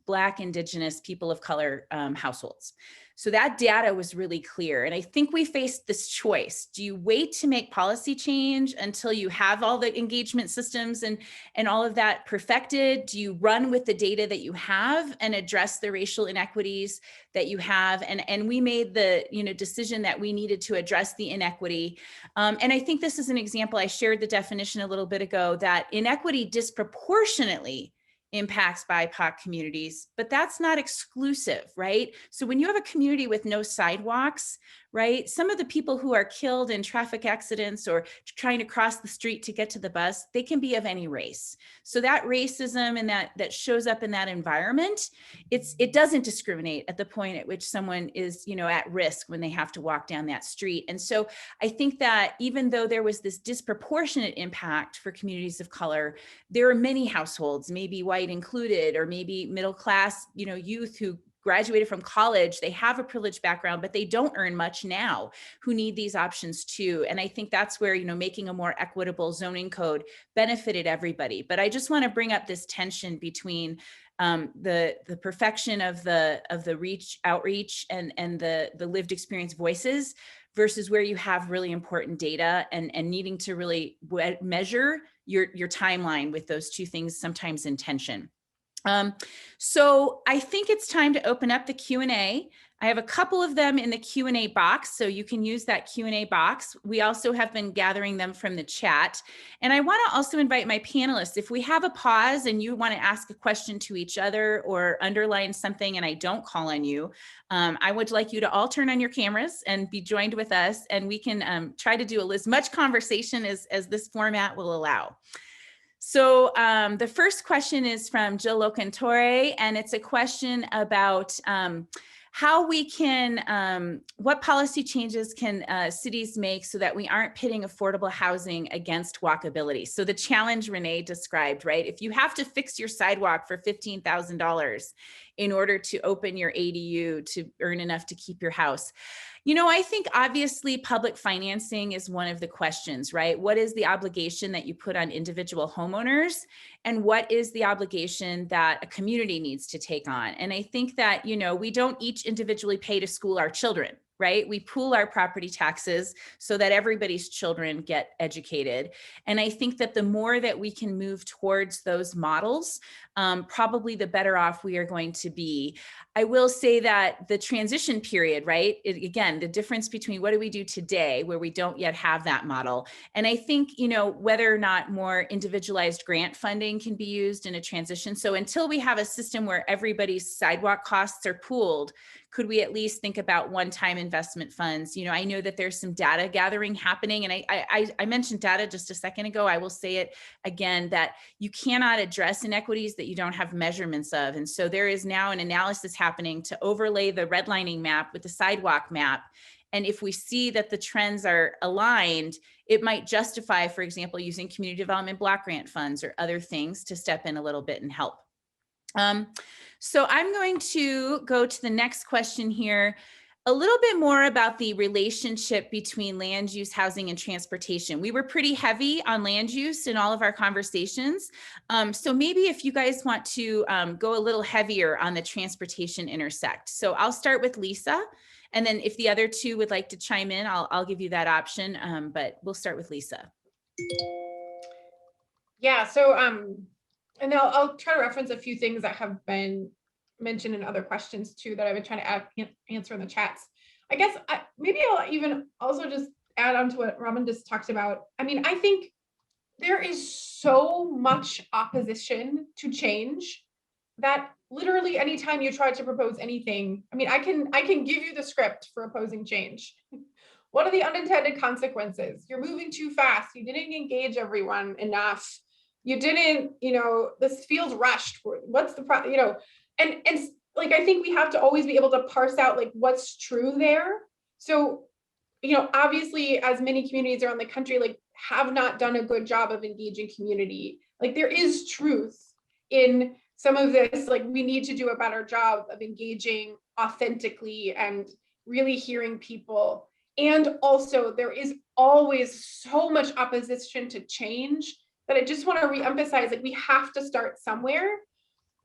Black, Indigenous, people of color households. So that data was really clear. And I think we faced this choice. Do you wait to make policy change until you have all the engagement systems and all of that perfected? Do you run with the data that you have and address the racial inequities that you have? And we made the decision that we needed to address the inequity. And I think this is an example. I shared the definition a little bit ago that inequity disproportionately impacts BIPOC communities, but that's not exclusive, right? So when you have a community with no sidewalks, right, some of the people who are killed in traffic accidents or trying to cross the street to get to the bus, they can be of any race. So that racism and that shows up in that environment, it doesn't discriminate at the point at which someone is, at risk when they have to walk down that street. And so I think that even though there was this disproportionate impact for communities of color, there are many households, maybe white included, or maybe middle class, youth who graduated from college, they have a privileged background, but they don't earn much now, who need these options too. And I think that's where, making a more equitable zoning code benefited everybody. But I just want to bring up this tension between the perfection of the outreach and the lived experience voices versus where you have really important data and needing to really measure your timeline with those two things sometimes in tension. So I think it's time to open up the Q&A. I have a couple of them in the Q&A box, so you can use that Q&A box. We also have been gathering them from the chat. And I want to also invite my panelists, if we have a pause and you want to ask a question to each other or underline something and I don't call on you, I would like you to all turn on your cameras and be joined with us, and we can try to do as much conversation as this format will allow. So the first question is from Jill Locantore, and it's a question about how we can, what policy changes can cities make so that we aren't pitting affordable housing against walkability? So the challenge Renee described, right? If you have to fix your sidewalk for $15,000 in order to open your ADU to earn enough to keep your house? You know, I think obviously public financing is one of the questions, right? What is the obligation that you put on individual homeowners? And what is the obligation that a community needs to take on? And I think that, you know, we don't each individually pay to school our children, right? We pool our property taxes so that everybody's children get educated. And I think that the more that we can move towards those models, probably the better off we are going to be. I will say that the transition period, right? Again, the difference between what do we do today where we don't yet have that model. And I think, you know, whether or not more individualized grant funding can be used in a transition. So until we have a system where everybody's sidewalk costs are pooled, could we at least think about one-time investment funds? You know, I know that there's some data gathering happening, and I mentioned data just a second ago. I will say it again, that you cannot address inequities that you don't have measurements of. And so there is now an analysis happening to overlay the redlining map with the sidewalk map. And if we see that the trends are aligned, it might justify, for example, using community development block grant funds or other things to step in a little bit and help. So I'm going to go to the next question here, a little bit more about the relationship between land use, housing, and transportation. We were pretty heavy on land use in all of our conversations. So maybe if you guys want to go a little heavier on the transportation intersect. So I'll start with Lisa. And then if the other two would like to chime in, I'll give you that option, but we'll start with Lisa. Yeah, so and I'll try to reference a few things that have been mentioned in other questions too that I've been trying to answer in the chats. I guess maybe I'll even also just add on to what Robin just talked about. I mean, I think there is so much opposition to change that literally anytime you try to propose anything, I mean, I can give you the script for opposing change. What are the unintended consequences? You're moving too fast. You didn't engage everyone enough. You didn't, you know, this feels rushed. What's the you know, and like, I think we have to always be able to parse out like what's true there. So, you know, obviously as many communities around the country, like have not done a good job of engaging community. Like there is truth in some of this, like we need to do a better job of engaging authentically and really hearing people. And also there is always so much opposition to change that I just want to reemphasize, like we have to start somewhere.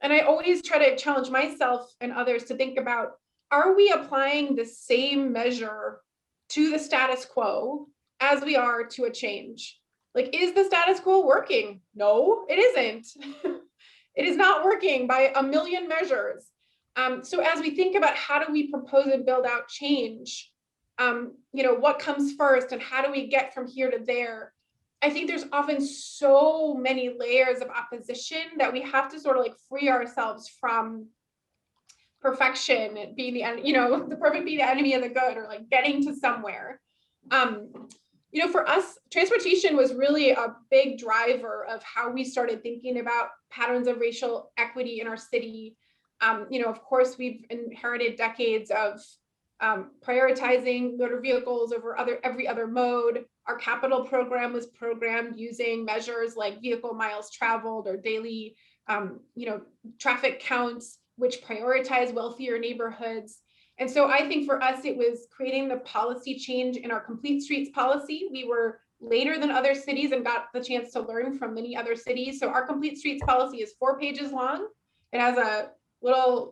And I always try to challenge myself and others to think about, are we applying the same measure to the status quo as we are to a change? Like, is the status quo working? No, it isn't. It is not working by a million measures. So as we think about how do we propose and build out change, you know, what comes first and how do we get from here to there? I think there's often so many layers of opposition that we have to sort of like free ourselves from perfection being the end, you know, the perfect being the enemy of the good, or like getting to somewhere. You know, for us, transportation was really a big driver of how we started thinking about patterns of racial equity in our city. You know, of course, we've inherited decades of prioritizing motor vehicles over every other mode. Our capital program was programmed using measures like vehicle miles traveled or daily, you know, traffic counts, which prioritize wealthier neighborhoods. And so I think for us, it was creating the policy change in our complete streets policy. We were later than other cities and got the chance to learn from many other cities. So our complete streets policy is 4 pages long. It has a little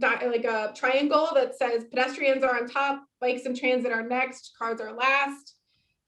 like a triangle that says pedestrians are on top, bikes and transit are next, cars are last.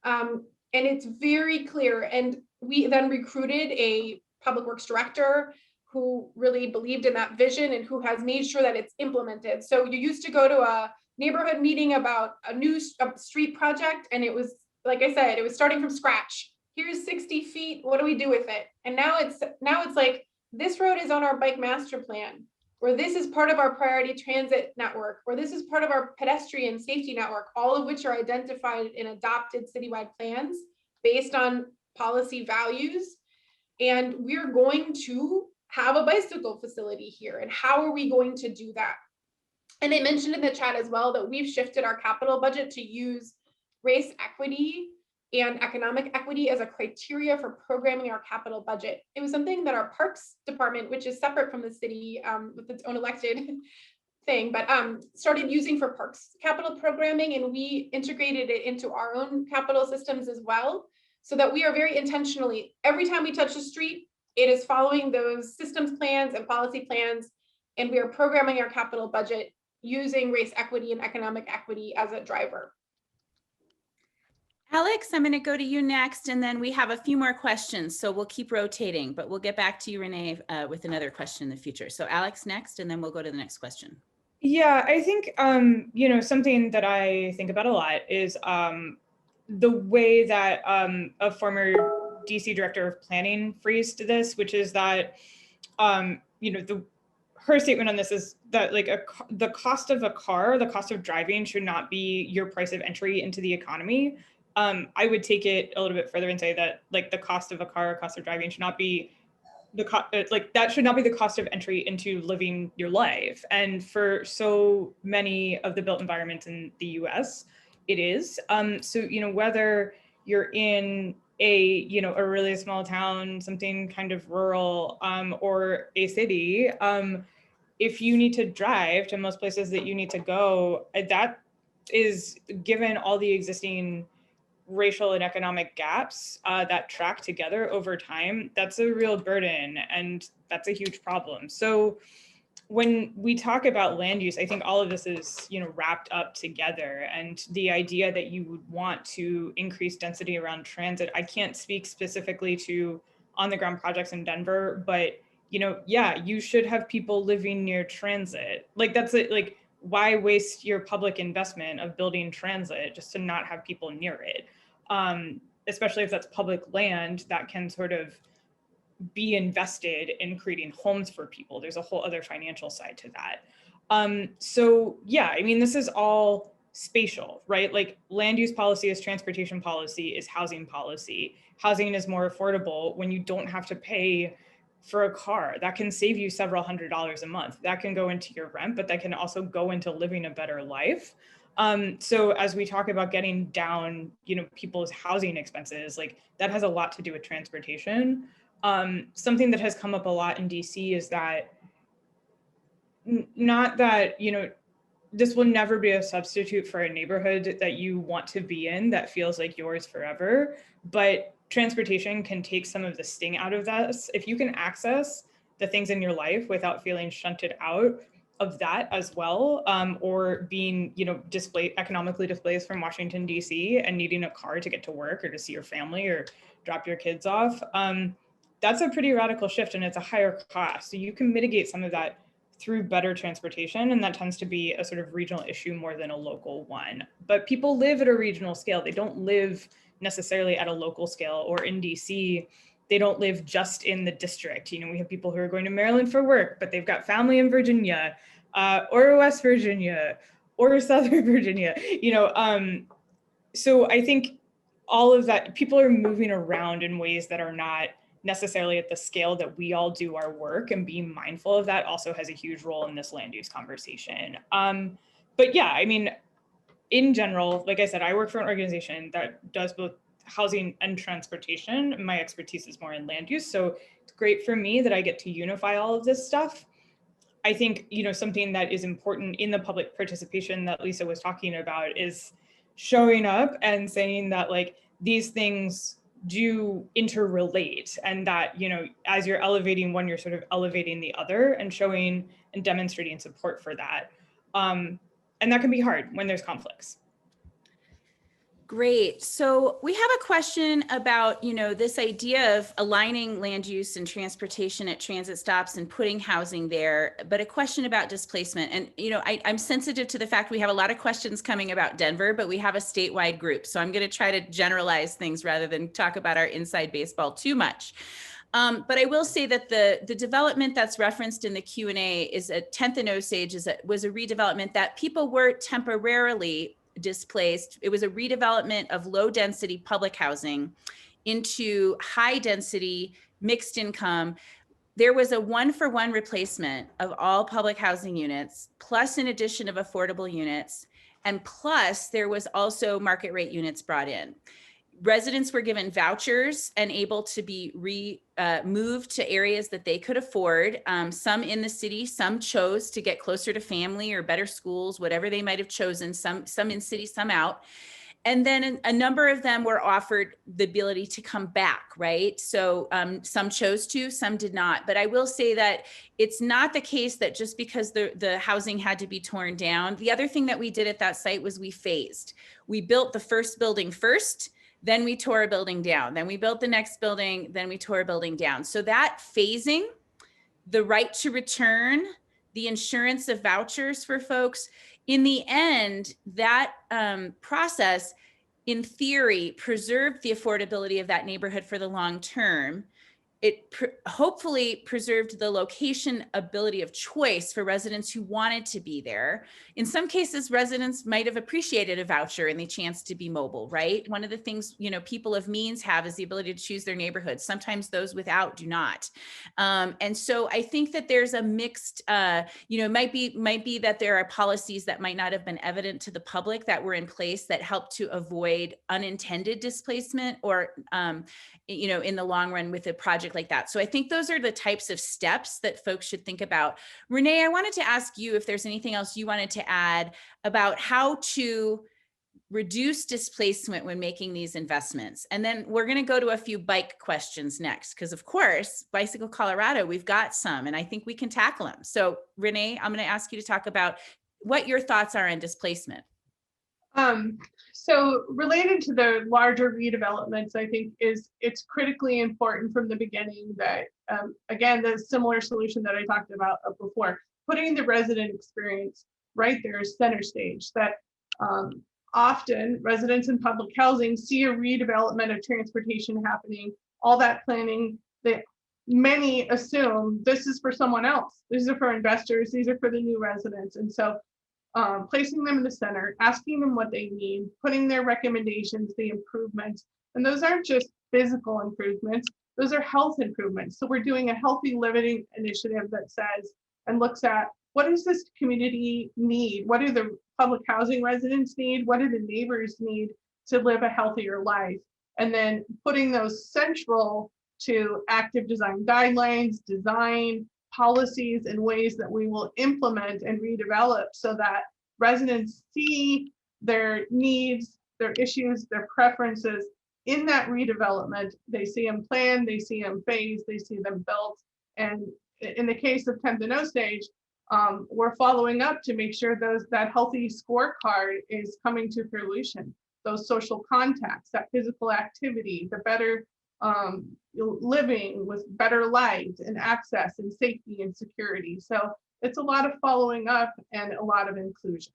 And it's very clear. And we then recruited a public works director who really believed in that vision and who has made sure that it's implemented. So you used to go to a neighborhood meeting about a new street project, and it was, like I said, it was starting from scratch. Here's 60 feet, what do we do with it? And now it's like, this road is on our bike master plan, or this is part of our priority transit network, or this is part of our pedestrian safety network, all of which are identified in adopted citywide plans based on policy values. And we're going to have a bicycle facility here. And how are we going to do that? And I mentioned in the chat as well that we've shifted our capital budget to use race equity and economic equity as a criteria for programming our capital budget. It was something that our Parks Department, which is separate from the city with its own elected thing, but started using for parks capital programming, and we integrated it into our own capital systems as well, so that we are very intentionally, every time we touch a street, it is following those systems plans and policy plans, and we are programming our capital budget using race equity and economic equity as a driver. Alex, I'm going to go to you next, and then we have a few more questions, so we'll keep rotating, but we'll get back to you, Renee, with another question in the future. So Alex next, and then we'll go to the next question. Yeah, I think, you know, something that I think about a lot is the way that a former DC director of planning phrased this, which is that, you know, her statement on this is that like the cost of a car, the cost of driving should not be your price of entry into the economy. I would take it a little bit further and say that like the cost of a car, cost of driving should not be that should not be the cost of entry into living your life. And for so many of the built environments in the US, it is. So, you know, whether you're in a really small town, something kind of rural, or a city, if you need to drive to most places that you need to go, that is, given all the existing racial and economic gaps that track together over time, that's a real burden, and that's a huge problem. So when we talk about land use, I think all of this is, you know, wrapped up together, and the idea that you would want to increase density around transit. I can't speak specifically to on the ground projects in Denver, but you know, yeah, you should have people living near transit. Like that's it. Like, why waste your public investment of building transit just to not have people near it? Especially if that's public land that can sort of be invested in creating homes for people. There's a whole other financial side to that. So yeah, I mean, this is all spatial, right? Like land use policy is transportation policy, is housing policy. Housing is more affordable when you don't have to pay for a car. That can save you several $100s a month. That can go into your rent, but that can also go into living a better life. So as we talk about getting down, you know, people's housing expenses, like that has a lot to do with transportation. Something that has come up a lot in DC is that not that, you know, this will never be a substitute for a neighborhood that you want to be in that feels like yours forever, but transportation can take some of the sting out of this. If you can access the things in your life without feeling shunted out of that as well, or being, you know, economically displaced from Washington, DC and needing a car to get to work or to see your family or drop your kids off, that's a pretty radical shift, and it's a higher cost. So you can mitigate some of that through better transportation, and that tends to be a sort of regional issue more than a local one. But people live at a regional scale. They don't live necessarily at a local scale, or in DC, they don't live just in the district. You know, we have people who are going to Maryland for work, but they've got family in Virginia, or West Virginia, or Southern Virginia, you know. So I think all of that, people are moving around in ways that are not necessarily at the scale that we all do our work, and being mindful of that also has a huge role in this land use conversation. But yeah, I mean, in general, like I said, I work for an organization that does both housing and transportation. My expertise is more in land use. So it's great for me that I get to unify all of this stuff. I think, you know, something that is important in the public participation that Lisa was talking about is showing up and saying that like these things do interrelate, and that, you know, as you're elevating one, you're sort of elevating the other, and showing and demonstrating support for that. And that can be hard when there's conflicts. Great. So we have a question about, you know, this idea of aligning land use and transportation at transit stops and putting housing there, but a question about displacement. And, you know, I'm sensitive to the fact we have a lot of questions coming about Denver, but we have a statewide group. So I'm going to try to generalize things rather than talk about our inside baseball too much. But I will say that the development that's referenced in the Q&A is at 10th and Osage was a redevelopment that people were temporarily displaced. It was a redevelopment of low density public housing into high density mixed income. There was a 1-for-1 replacement of all public housing units, plus an addition of affordable units, and plus there was also market rate units brought in. residents were given vouchers and able to be moved to areas that they could afford. Some in the city, some chose to get closer to family or better schools, whatever they might have chosen, some in city, some out. And then a number of them were offered the ability to come back, right? So some chose to, some did not. But I will say that it's not the case that just because the housing had to be torn down. The other thing that we did at that site was we phased. We built the first building first, then we tore a building down. Then we built the next building, then we tore a building down. So that phasing, the right to return, the insurance of vouchers for folks, in the end, that process, in theory, preserved the affordability of that neighborhood for the long term. It hopefully preserved the location ability of choice for residents who wanted to be there. In some cases, residents might have appreciated a voucher and the chance to be mobile, right? One of the things, you know, people of means have is the ability to choose their neighborhood. Sometimes those without do not. And so I think that there's a mixed, you know, it might be that there are policies that might not have been evident to the public that were in place that helped to avoid unintended displacement or, you know, in the long run with a project like that. So I think those are the types of steps that folks should think about. Renee, I wanted to ask you if there's anything else you wanted to add about how to reduce displacement when making these investments. And then we're going to go to a few bike questions next, because of course, Bicycle Colorado, we've got some, and I think we can tackle them. So Renee, I'm going to ask you to talk about what your thoughts are on displacement. So related to the larger redevelopments, I think it's critically important from the beginning that, again, the similar solution that I talked about before, putting the resident experience right there is center stage. That often residents in public housing see a redevelopment of transportation happening, all that planning, that many assume this is for someone else. These are for investors, these are for the new residents. And so placing them in the center, asking them what they need, putting their recommendations, the improvements, and those aren't just physical improvements, those are health improvements. So we're doing a healthy living initiative that says and looks at what does this community need? What do the public housing residents need? What do the neighbors need to live a healthier life? And then putting those central to active design guidelines, design, policies and ways that we will implement and redevelop so that residents see their needs, their issues, their preferences in that redevelopment. They see them planned, they see them phased, they see them built. And in the case of 10th and Osage, we're following up to make sure that healthy scorecard is coming to fruition. Those social contacts, that physical activity, the better living with better light and access and safety and security. So it's a lot of following up and a lot of inclusion.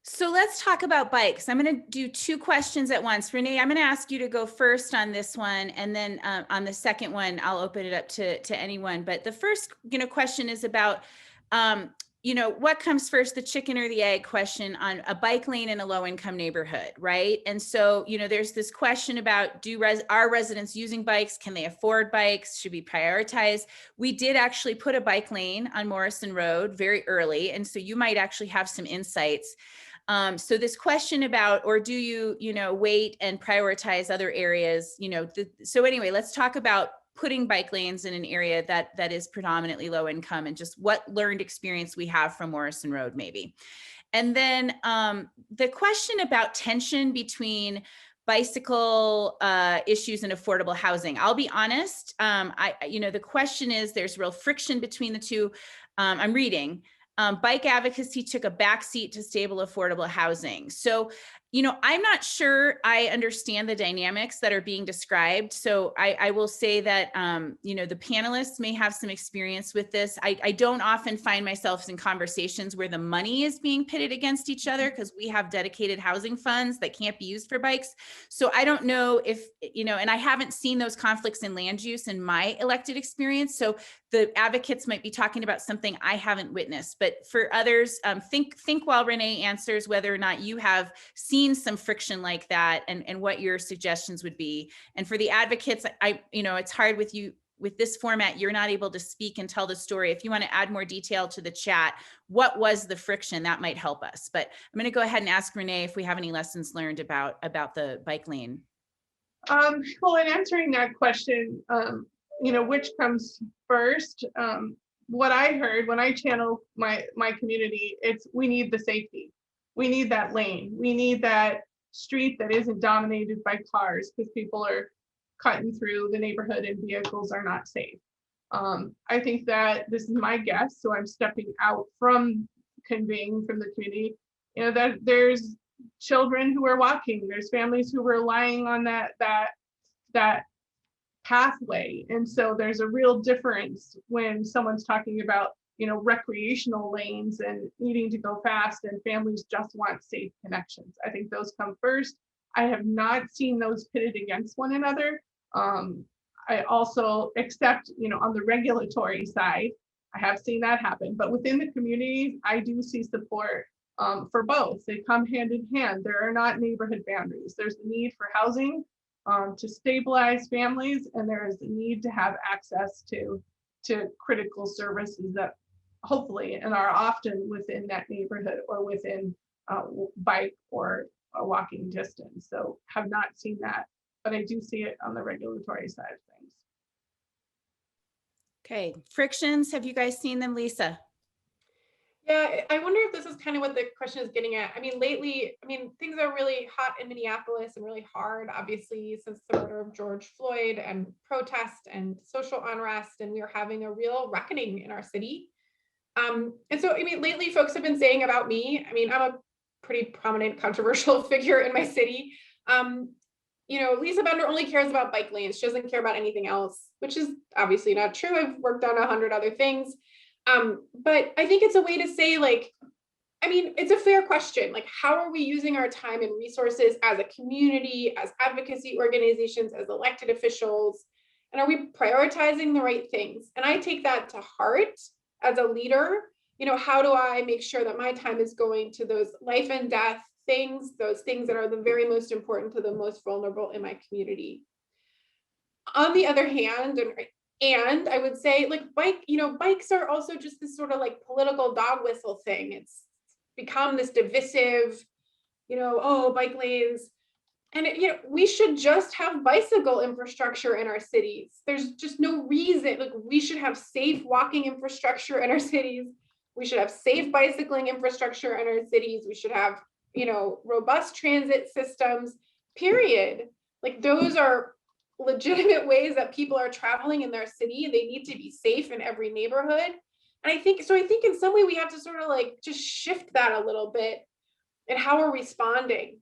So let's talk about bikes. I'm going to do two questions at once. Renee, I'm going to ask you to go first on this one, and then on the second one, I'll open it up to anyone. But the first, question is about, what comes first, the chicken or the egg question on a bike lane in a low-income neighborhood, right? And so, there's this question about are residents using bikes? Can they afford bikes? Should we prioritize? We did actually put a bike lane on Morrison Road very early, and so you might actually have some insights. So this question about, or do you, wait and prioritize other areas, so anyway, let's talk about putting bike lanes in an area that is predominantly low income and just what learned experience we have from Morrison Road maybe. And then the question about tension between bicycle issues and affordable housing. I'll be honest, the question is there's real friction between the two. I'm reading. Bike advocacy took a backseat to stable, affordable housing. So, I'm not sure I understand the dynamics that are being described. So I will say that, the panelists may have some experience with this. I don't often find myself in conversations where the money is being pitted against each other because we have dedicated housing funds that can't be used for bikes. So I don't know if, and I haven't seen those conflicts in land use in my elected experience. So the advocates might be talking about something I haven't witnessed. But for others, think while Renee answers whether or not you have seen some friction like that and what your suggestions would be. And for the advocates, it's hard with you with this format, you're not able to speak and tell the story. If you want to add more detail to the chat, what was the friction, that might help us. But I'm going to go ahead and ask Renee if we have any lessons learned about the bike lane. Well, in answering that question, which comes first? What I heard when I channel my community, it's we need the safety. We need that lane. We need that street that isn't dominated by cars because people are cutting through the neighborhood and vehicles are not safe. I think that this is my guess, so I'm stepping out from conveying from the community, that there's children who are walking, there's families who are relying on that pathway. And so there's a real difference when someone's talking about, recreational lanes and needing to go fast, and families just want safe connections. I think those come first. I have not seen those pitted against one another. I also accept, on the regulatory side, I have seen that happen, but within the community, I do see support for both. They come hand in hand. There are not neighborhood boundaries. There's the need for housing to stabilize families, and there is the need to have access to critical services that hopefully and are often within that neighborhood or within bike or a walking distance. So have not seen that, but I do see it on the regulatory side of things. Okay, frictions, have you guys seen them, Lisa? Yeah, I wonder if this is kind of what the question is getting at. Lately, things are really hot in Minneapolis and really hard, obviously, since the murder of George Floyd and protest and social unrest, and we are having a real reckoning in our city. And so, lately folks have been saying about me, I'm a pretty prominent controversial figure in my city. Lisa Bender only cares about bike lanes. She doesn't care about anything else, which is obviously not true. I've worked on 100 other things. But I think it's a way to say, it's a fair question. How are we using our time and resources as a community, as advocacy organizations, as elected officials? And are we prioritizing the right things? And I take that to heart as a leader. How do I make sure that my time is going to those life and death things, those things that are the very most important to the most vulnerable in my community? On the other hand, and I would say bikes are also just this sort of political dog whistle thing. It's become this divisive, bike lanes. And we should just have bicycle infrastructure in our cities. There's just no reason, we should have safe walking infrastructure in our cities. We should have safe bicycling infrastructure in our cities. We should have, robust transit systems, period. Those are legitimate ways that people are traveling in their city. They need to be safe in every neighborhood. And I think in some way we have to sort of just shift that a little bit and how we're responding.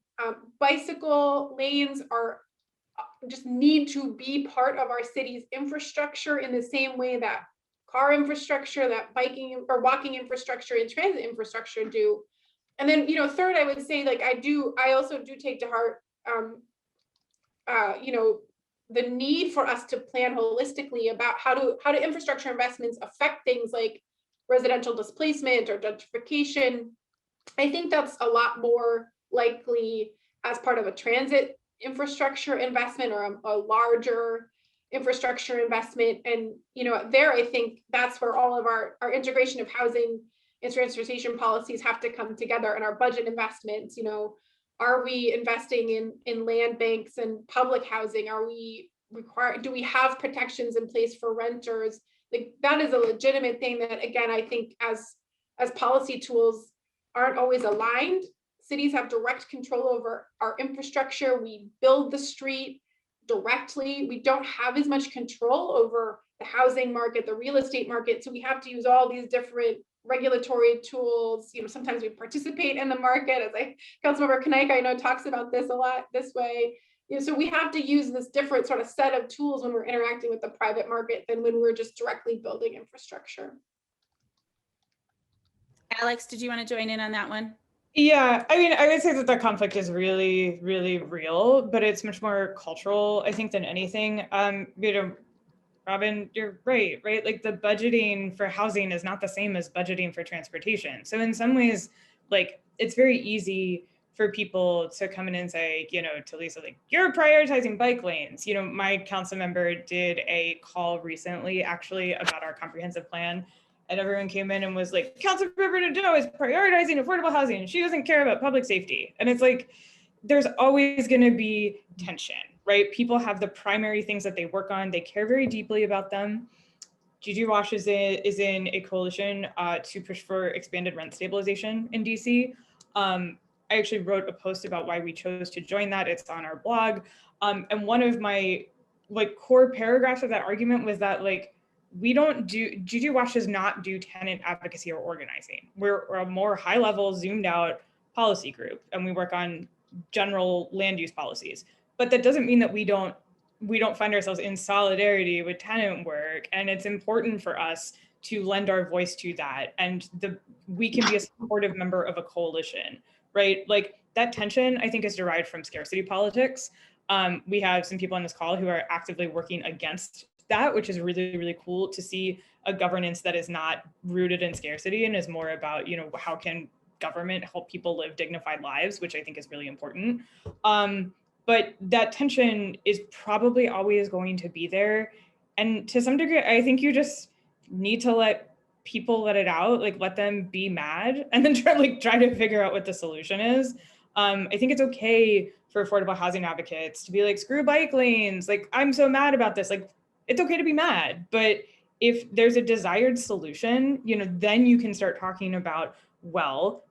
Bicycle lanes just need to be part of our city's infrastructure in the same way that car infrastructure, that biking or walking infrastructure and transit infrastructure do. And then, third, I would say I also do take to heart, the need for us to plan holistically about how do infrastructure investments affect things like residential displacement or gentrification. I think that's a lot more likely as part of a transit infrastructure investment or a larger infrastructure investment. And, there, I think that's where all of our integration of housing and transportation policies have to come together, and our budget investments. Are we investing in land banks and public housing? Do we have protections in place for renters? That is a legitimate thing that, again, I think as policy tools aren't always aligned. Cities have direct control over our infrastructure. We build the street directly. We don't have as much control over the housing market, the real estate market. So we have to use all these different regulatory tools. Sometimes we participate in the market, as Councilmember Kanaika, I know, talks about this a lot this way. So we have to use this different sort of set of tools when we're interacting with the private market than when we're just directly building infrastructure. Alex, did you want to join in on that one? Yeah, I would say that the conflict is really, really real, but it's much more cultural, I think, than anything. Robin, you're right? The budgeting for housing is not the same as budgeting for transportation. So in some ways, it's very easy for people to come in and say, you know, to Lisa, like, you're prioritizing bike lanes. You know, my council member did a call recently actually about our comprehensive plan, and everyone came in and was like, Councilmember Nadeau is prioritizing affordable housing and she doesn't care about public safety. And it's like, there's always going to be tension, right? People have the primary things that they work on. They care very deeply about them. GGWASH is in a coalition to push for expanded rent stabilization in DC. I actually wrote a post about why we chose to join that. It's on our blog. And one of my like core paragraphs of that argument was that like, GGWASH does not do tenant advocacy or organizing. We're a more high level zoomed out policy group, and we work on general land use policies. But that doesn't mean that we don't find ourselves in solidarity with tenant work. And it's important for us to lend our voice to that. And we can be a supportive member of a coalition, right? Like that tension, I think, is derived from scarcity politics. We have some people on this call who are actively working against that, which is really, really cool to see a governance that is not rooted in scarcity and is more about, you know, how can government help people live dignified lives, which I think is really important. But that tension is probably always going to be there. And to some degree, I think you just need to let people let it out, like let them be mad and then try to figure out what the solution is. I think it's okay for affordable housing advocates to be like, screw bike lanes. Like, I'm so mad about this. Like, it's okay to be mad. But if there's a desired solution, you know, then you can start talking about, well,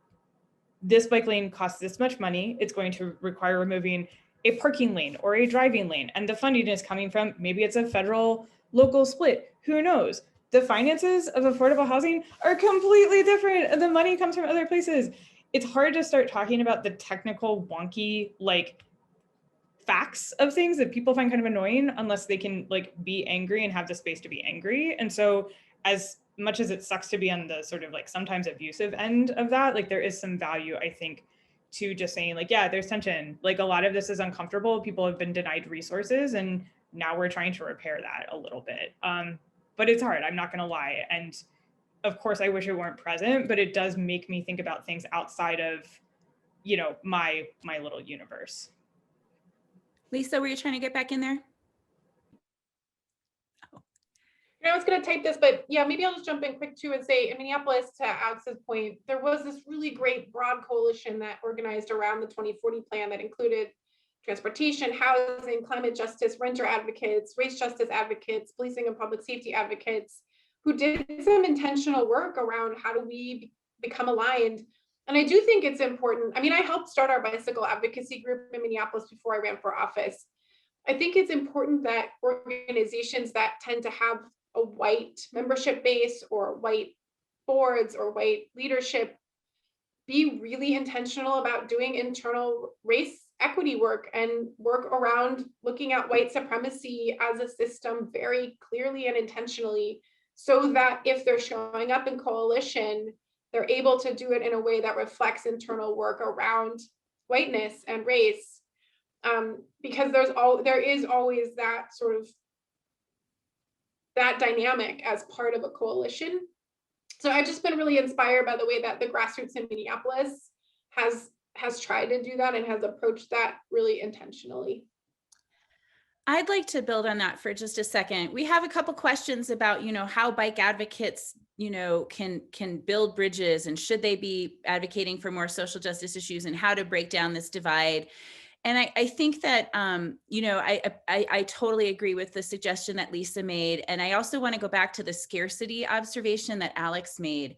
this bike lane costs this much money. It's going to require removing a parking lane or a driving lane. And the funding is coming from, maybe it's a federal local split, who knows? The finances of affordable housing are completely different. The money comes from other places. It's hard to start talking about the technical wonky, like facts of things that people find kind of annoying unless they can like be angry and have the space to be angry. And so as much as it sucks to be on the sort of like sometimes abusive end of that, like there is some value, I think, to just saying like, yeah, there's tension. Like a lot of this is uncomfortable. People have been denied resources and now we're trying to repair that a little bit. But it's hard, I'm not gonna lie. And of course I wish it weren't present, but it does make me think about things outside of, you know, my little universe. Lisa, were you trying to get back in there? I was going to type this, but yeah, maybe I'll just jump in quick too and say in Minneapolis, to Alex's point, there was this really great broad coalition that organized around the 2040 plan that included transportation, housing, climate justice, renter advocates, race justice advocates, policing and public safety advocates, who did some intentional work around how do we become aligned. And I do think it's important. I mean, I helped start our bicycle advocacy group in Minneapolis before I ran for office. I think it's important that organizations that tend to have a white membership base or white boards or white leadership be really intentional about doing internal race equity work and work around looking at white supremacy as a system very clearly and intentionally, so that if they're showing up in coalition, they're able to do it in a way that reflects internal work around whiteness and race. Because there is always that sort of that dynamic as part of a coalition. So I've just been really inspired by the way that the grassroots in Minneapolis has tried to do that and has approached that really intentionally. I'd like to build on that for just a second. We have a couple questions about, you know, how bike advocates, you know, can build bridges, and should they be advocating for more social justice issues, and how to break down this divide. And I think that, you know, I totally agree with the suggestion that Lisa made. And I also want to go back to the scarcity observation that Alex made.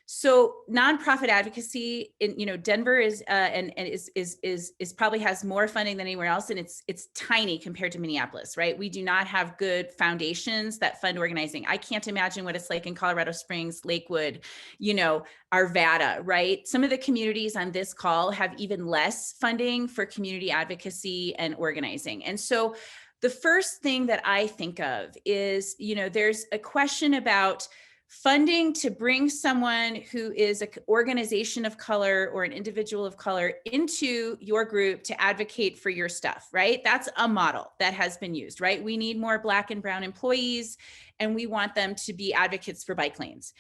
So nonprofit advocacy in, you know, Denver is is probably has more funding than anywhere else, and it's tiny compared to Minneapolis, right? We do not have good foundations that fund organizing. I can't imagine what it's like in Colorado Springs, Lakewood, you know, Arvada, right? Some of the communities on this call have even less funding for community advocacy and organizing. And so the first thing that I think of is, you know, there's a question about funding to bring someone who is an organization of color or an individual of color into your group to advocate for your stuff, right? That's a model that has been used, right? We need more Black and brown employees, and we want them to be advocates for bike lanes.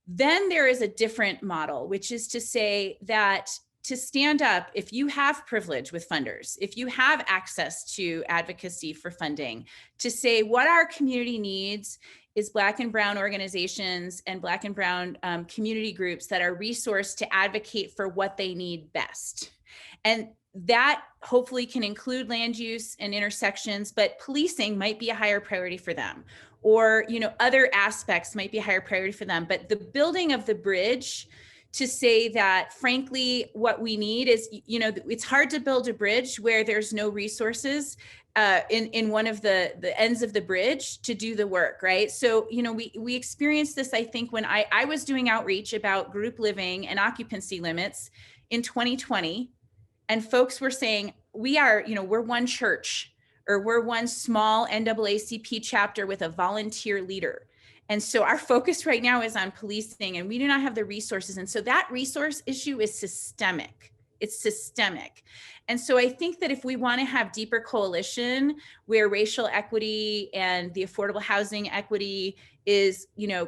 Then there is a different model, which is to say that to stand up if you have privilege with funders, if you have access to advocacy for funding, to say what our community needs is Black and Brown organizations and Black and Brown community groups that are resourced to advocate for what they need best. And that hopefully can include land use and intersections, but policing might be a higher priority for them, or other aspects might be a higher priority for them. But the building of the bridge to say that, frankly, what we need is, it's hard to build a bridge where there's no resources in one of the ends of the bridge to do the work, right? So, we experienced this, I think, when I was doing outreach about group living and occupancy limits in 2020, and folks were saying, we're one church, or we're one small NAACP chapter with a volunteer leader. And so our focus right now is on policing, and we do not have the resources. And so that resource issue is systemic. It's systemic. And so I think that if we want to have deeper coalition where racial equity and the affordable housing equity is,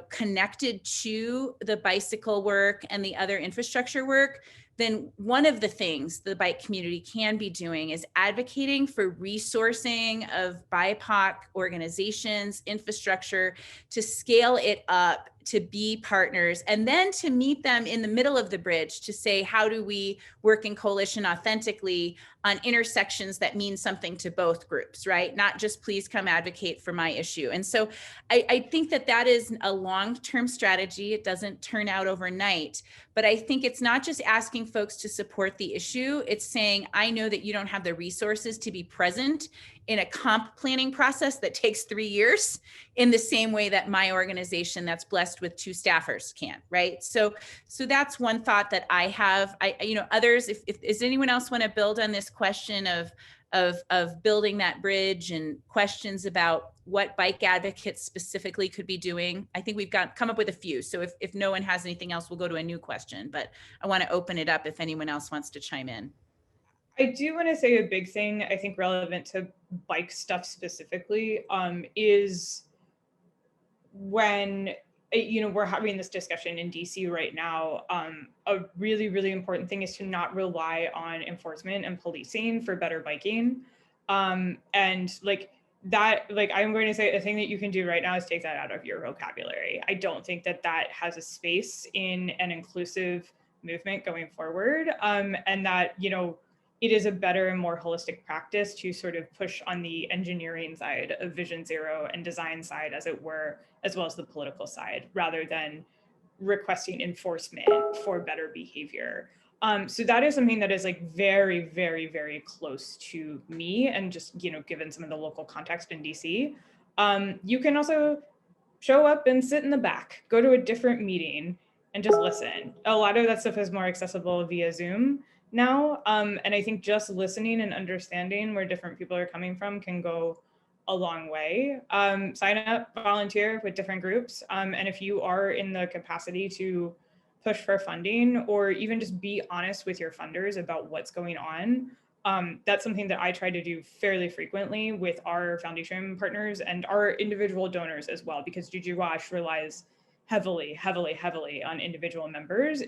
connected to the bicycle work and the other infrastructure work, then one of the things the bike community can be doing is advocating for resourcing of BIPOC organizations, infrastructure, to scale it up, to be partners, and then to meet them in the middle of the bridge to say, how do we work in coalition authentically on intersections that mean something to both groups, right? Not just please come advocate for my issue. And so I think that is a long-term strategy. It doesn't turn out overnight, but I think it's not just asking folks to support the issue. It's saying, I know that you don't have the resources to be present in a comp planning process that takes 3 years in the same way that my organization that's blessed with 2 staffers can, right? So that's one thought that I have. Others, if does anyone else want to build on this question of building that bridge and questions about what bike advocates specifically could be doing? I think we've come up with a few. So if no one has anything else, we'll go to a new question, but I want to open it up if anyone else wants to chime in. I do want to say a big thing, I think relevant to bike stuff specifically, is when, we're having this discussion in DC right now, a really, really important thing is to not rely on enforcement and policing for better biking. And I'm going to say the thing that you can do right now is take that out of your vocabulary. I don't think that has a space in an inclusive movement going forward. And that, it is a better and more holistic practice to sort of push on the engineering side of Vision Zero and design side, as it were, as well as the political side, rather than requesting enforcement for better behavior. So that is something that is very, very, very close to me, and just, given some of the local context in DC. You can also show up and sit in the back, go to a different meeting and just listen. A lot of that stuff is more accessible via Zoom now. And I think just listening and understanding where different people are coming from can go a long way. Sign up, volunteer with different groups. And if you are in the capacity to push for funding, or even just be honest with your funders about what's going on, that's something that I try to do fairly frequently with our foundation partners and our individual donors as well, because GGWASH relies heavily, heavily, heavily on individual members.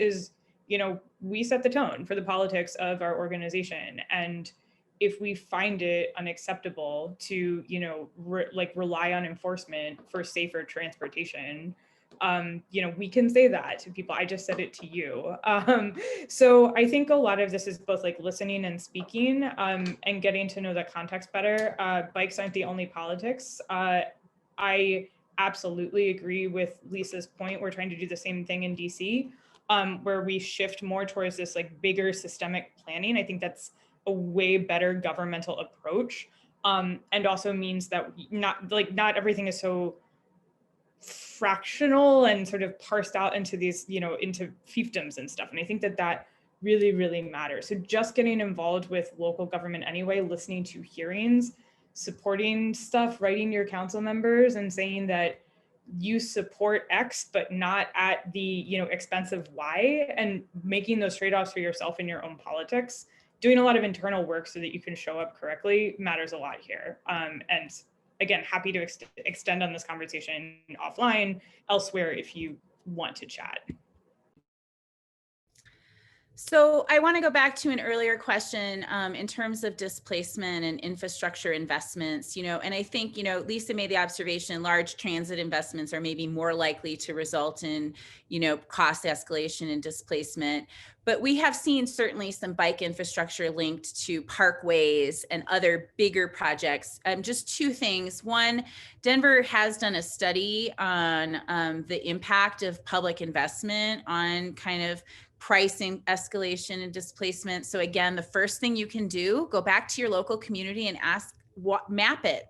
We set the tone for the politics of our organization. And if we find it unacceptable to, rely on enforcement for safer transportation, we can say that to people. I just said it to you. So I think a lot of this is both listening and speaking, and getting to know the context better. Bikes aren't the only politics. I absolutely agree with Lisa's point. We're trying to do the same thing in DC. Where we shift more towards this bigger systemic planning. I think that's a way better governmental approach, and also means that not everything is so fractional and sort of parsed out into these, into fiefdoms and stuff. And I think that really, really matters. So just getting involved with local government anyway, listening to hearings, supporting stuff, writing your council members and saying that you support X, but not at the expense of Y, and making those trade-offs for yourself in your own politics. Doing a lot of internal work so that you can show up correctly matters a lot here. And again, happy to extend on this conversation offline elsewhere if you want to chat. So I want to go back to an earlier question in terms of displacement and infrastructure investments, and I think, Lisa made the observation, large transit investments are maybe more likely to result in, cost escalation and displacement. But we have seen certainly some bike infrastructure linked to parkways and other bigger projects. Just two things. One, Denver has done a study on the impact of public investment on kind of pricing escalation and displacement. So again, the first thing you can do, go back to your local community and ask, map it,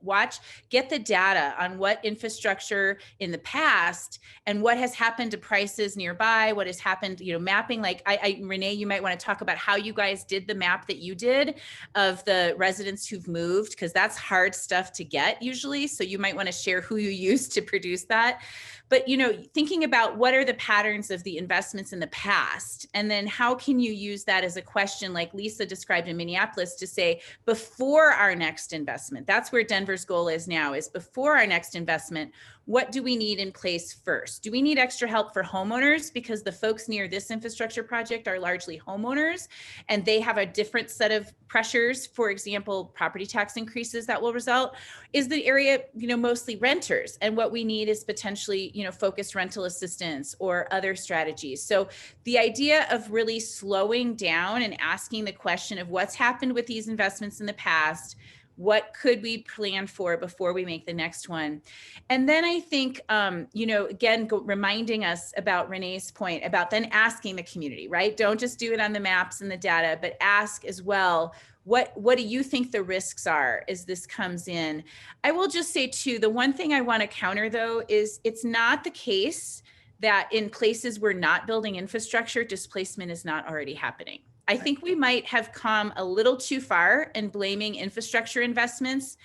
get the data on what infrastructure in the past and what has happened to prices nearby, what has happened, mapping, like Renee, you might want to talk about how you guys did the map that you did of the residents who've moved, because that's hard stuff to get usually. So you might want to share who you used to produce that. But, thinking about what are the patterns of the investments in the past, and then how can you use that as a question like Lisa described in Minneapolis to say, before our next investment, that's where Denver's goal is now, is before our next investment, what do we need in place first? Do we need extra help for homeowners? Because the folks near this infrastructure project are largely homeowners, and they have a different set of pressures, for example, property tax increases that will result. Is the area, mostly renters? And what we need is potentially, focused rental assistance or other strategies. So the idea of really slowing down and asking the question of what's happened with these investments in the past, what could we plan for before we make the next one? And then I think, again, reminding us about Renee's point about then asking the community, right? Don't just do it on the maps and the data, but ask as well, what do you think the risks are as this comes in? I will just say too, the one thing I want to counter though, is it's not the case that in places we're not building infrastructure, displacement is not already happening. I think we might have come a little too far in blaming infrastructure investments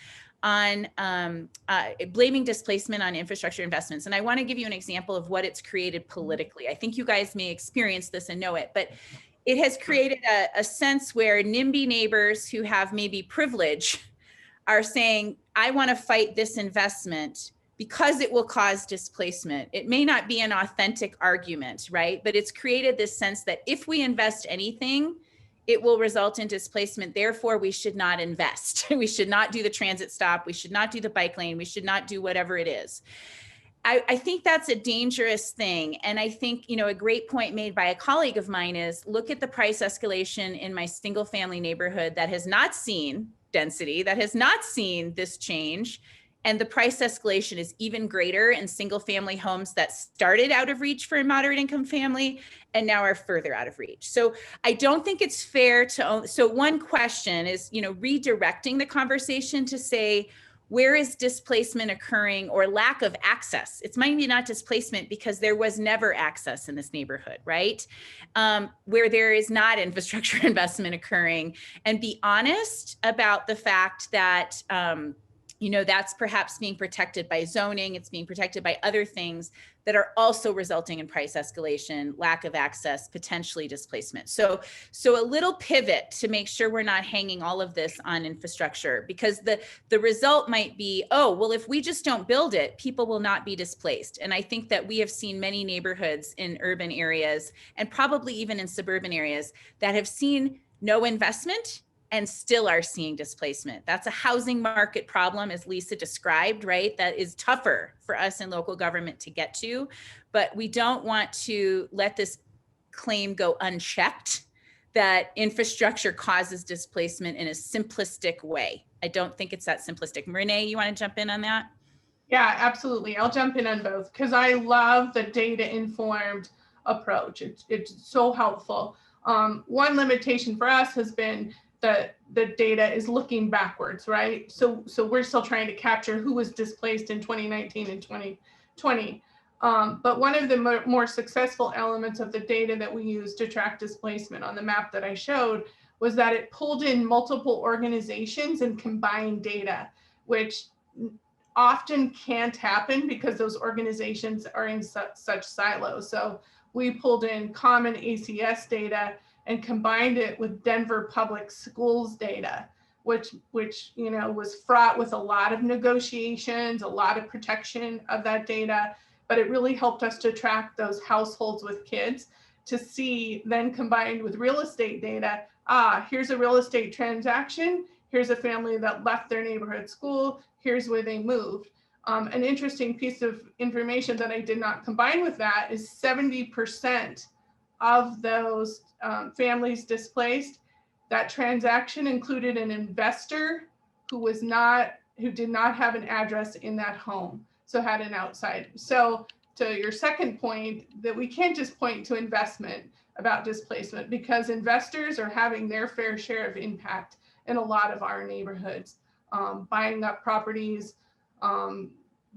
on blaming displacement on infrastructure investments. And I want to give you an example of what it's created politically. I think you guys may experience this and know it, but it has created a sense where NIMBY neighbors who have maybe privilege are saying, I want to fight this investment because it will cause displacement. It may not be an authentic argument, right? But it's created this sense that if we invest anything, it will result in displacement. Therefore, we should not invest. We should not do the transit stop. We should not do the bike lane. We should not do whatever it is. I think that's a dangerous thing. And I think, a great point made by a colleague of mine is look at the price escalation in my single family neighborhood that has not seen density, that has not seen this change. And the price escalation is even greater in single family homes that started out of reach for a moderate income family and now are further out of reach. So I don't think it's fair to, so one question is, redirecting the conversation to say, where is displacement occurring or lack of access? It's maybe not displacement because there was never access in this neighborhood, right? Where there is not infrastructure investment occurring, and be honest about the fact that, that's perhaps being protected by zoning, it's being protected by other things that are also resulting in price escalation, lack of access, potentially displacement. So a little pivot to make sure we're not hanging all of this on infrastructure, because the result might be, oh, well, if we just don't build it, people will not be displaced. And I think that we have seen many neighborhoods in urban areas and probably even in suburban areas that have seen no investment and still are seeing displacement. That's a housing market problem, as Lisa described, right? That is tougher for us in local government to get to, but we don't want to let this claim go unchecked that infrastructure causes displacement in a simplistic way. I don't think it's that simplistic. Renee, you want to jump in on that? Yeah, absolutely. I'll jump in on both because I love the data-informed approach. It's so helpful. One limitation for us has been that the data is looking backwards, right? So we're still trying to capture who was displaced in 2019 and 2020. But one of the more successful elements of the data that we used to track displacement on the map that I showed was that it pulled in multiple organizations and combined data, which often can't happen because those organizations are in such silos. So we pulled in common ACS data and combined it with Denver Public Schools data, which was fraught with a lot of negotiations, a lot of protection of that data, but it really helped us to track those households with kids. to see, then combined with real estate data, here's a real estate transaction, here's a family that left their neighborhood school, here's where they moved. An interesting piece of information that I did not combine with that is 70% of those families displaced, that transaction included an investor who did not have an address in that home, so had an outside. So to your second point, that we can't just point to investment about displacement, because investors are having their fair share of impact in a lot of our neighborhoods, buying up properties,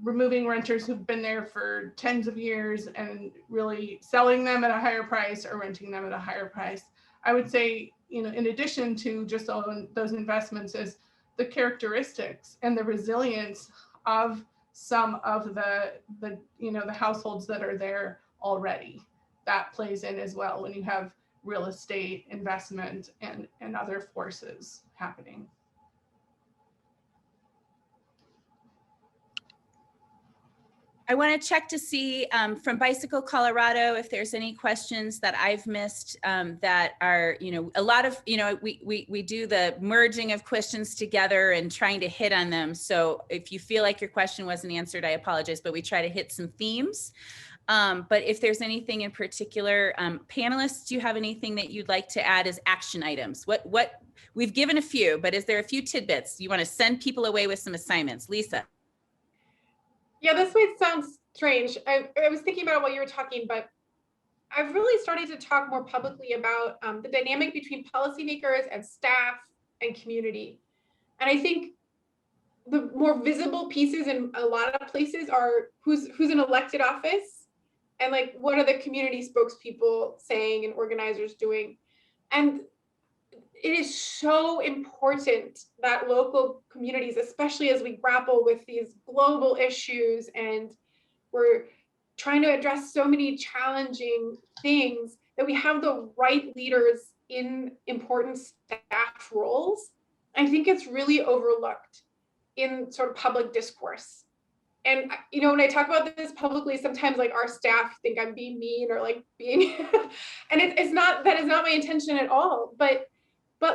removing renters who've been there for tens of years and really selling them at a higher price or renting them at a higher price. I would say, in addition to just those investments, is the characteristics and the resilience of some of the households that are there already. That plays in as well when you have real estate investment and other forces happening. I want to check to see from Bicycle Colorado if there's any questions that I've missed that are, a lot of, we do the merging of questions together and trying to hit on them. So if you feel like your question wasn't answered, I apologize, but we try to hit some themes. But if there's anything in particular, panelists, do you have anything that you'd like to add as action items? What we've given a few, but is there a few tidbits you want to send people away with some assignments? Lisa. Yeah, this might sound strange. I was thinking about what you were talking, but I've really started to talk more publicly about the dynamic between policymakers and staff and community. And I think the more visible pieces in a lot of places are who's in elected office and like what are the community spokespeople saying and organizers doing. And it is so important that local communities, especially as we grapple with these global issues and we're trying to address so many challenging things, that we have the right leaders in important staff roles. I think it's really overlooked in sort of public discourse. And, when I talk about this publicly, sometimes like our staff think I'm being mean or like being, and it's not, that is not my intention at all. But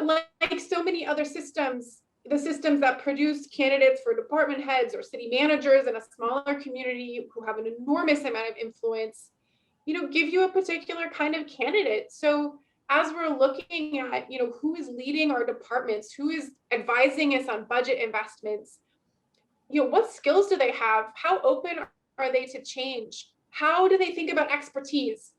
like so many other systems, the systems that produce candidates for department heads or city managers in a smaller community who have an enormous amount of influence, give you a particular kind of candidate. So as we're looking at, who is leading our departments, who is advising us on budget investments, what skills do they have? How open are they to change? How do they think about expertise?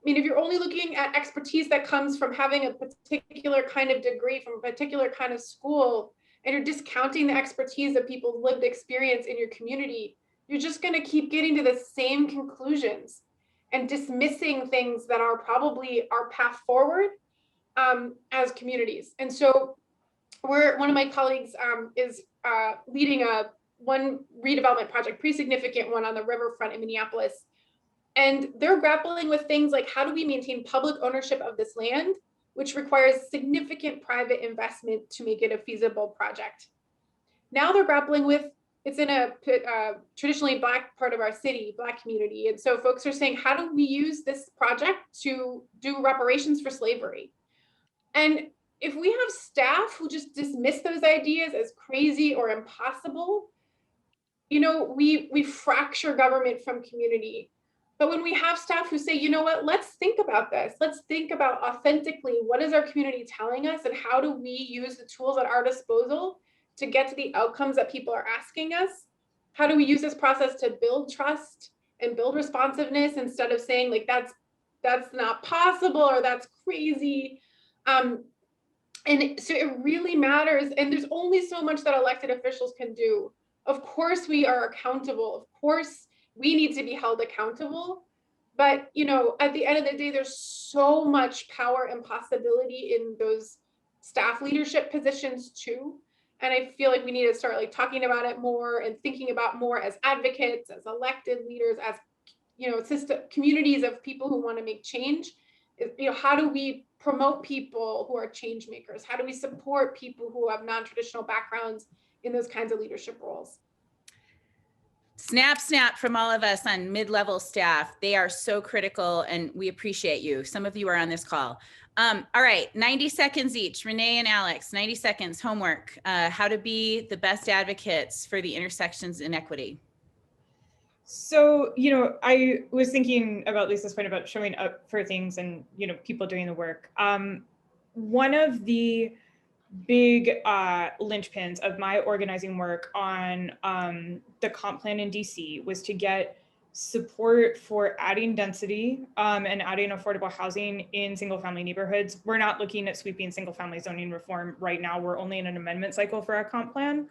I mean, if you're only looking at expertise that comes from having a particular kind of degree from a particular kind of school, and you're discounting the expertise of people's lived experience in your community, you're just going to keep getting to the same conclusions and dismissing things that are probably our path forward as communities. And so one of my colleagues is leading one redevelopment project, pretty significant one on the riverfront in Minneapolis. And they're grappling with things like, how do we maintain public ownership of this land, which requires significant private investment to make it a feasible project. Now they're grappling with, it's in a traditionally Black part of our city, Black community. And so folks are saying, how do we use this project to do reparations for slavery? And if we have staff who just dismiss those ideas as crazy or impossible, we fracture government from community. But when we have staff who say, let's think about this. Let's think about authentically, what is our community telling us and how do we use the tools at our disposal to get to the outcomes that people are asking us? How do we use this process to build trust and build responsiveness instead of saying like, that's not possible or that's crazy? And so it really matters. And there's only so much that elected officials can do. Of course, we are accountable. Of course, we need to be held accountable. But, at the end of the day, there's so much power and possibility in those staff leadership positions too. And I feel like we need to start like talking about it more and thinking about more as advocates, as elected leaders, as, communities of people who want to make change. How do we promote people who are change makers? How do we support people who have non-traditional backgrounds in those kinds of leadership roles? Snap, snap from all of us on mid-level staff. They are so critical and we appreciate you. Some of you are on this call. All right, 90 seconds each. Renee and Alex, 90 seconds, homework. How to be the best advocates for the intersections in equity. So, I was thinking about Lisa's point about showing up for things and, people doing the work. One of the big linchpins of my organizing work on the comp plan in DC was to get support for adding density and adding affordable housing in single family neighborhoods. We're not looking at sweeping single family zoning reform right now. We're only in an amendment cycle for our comp plan.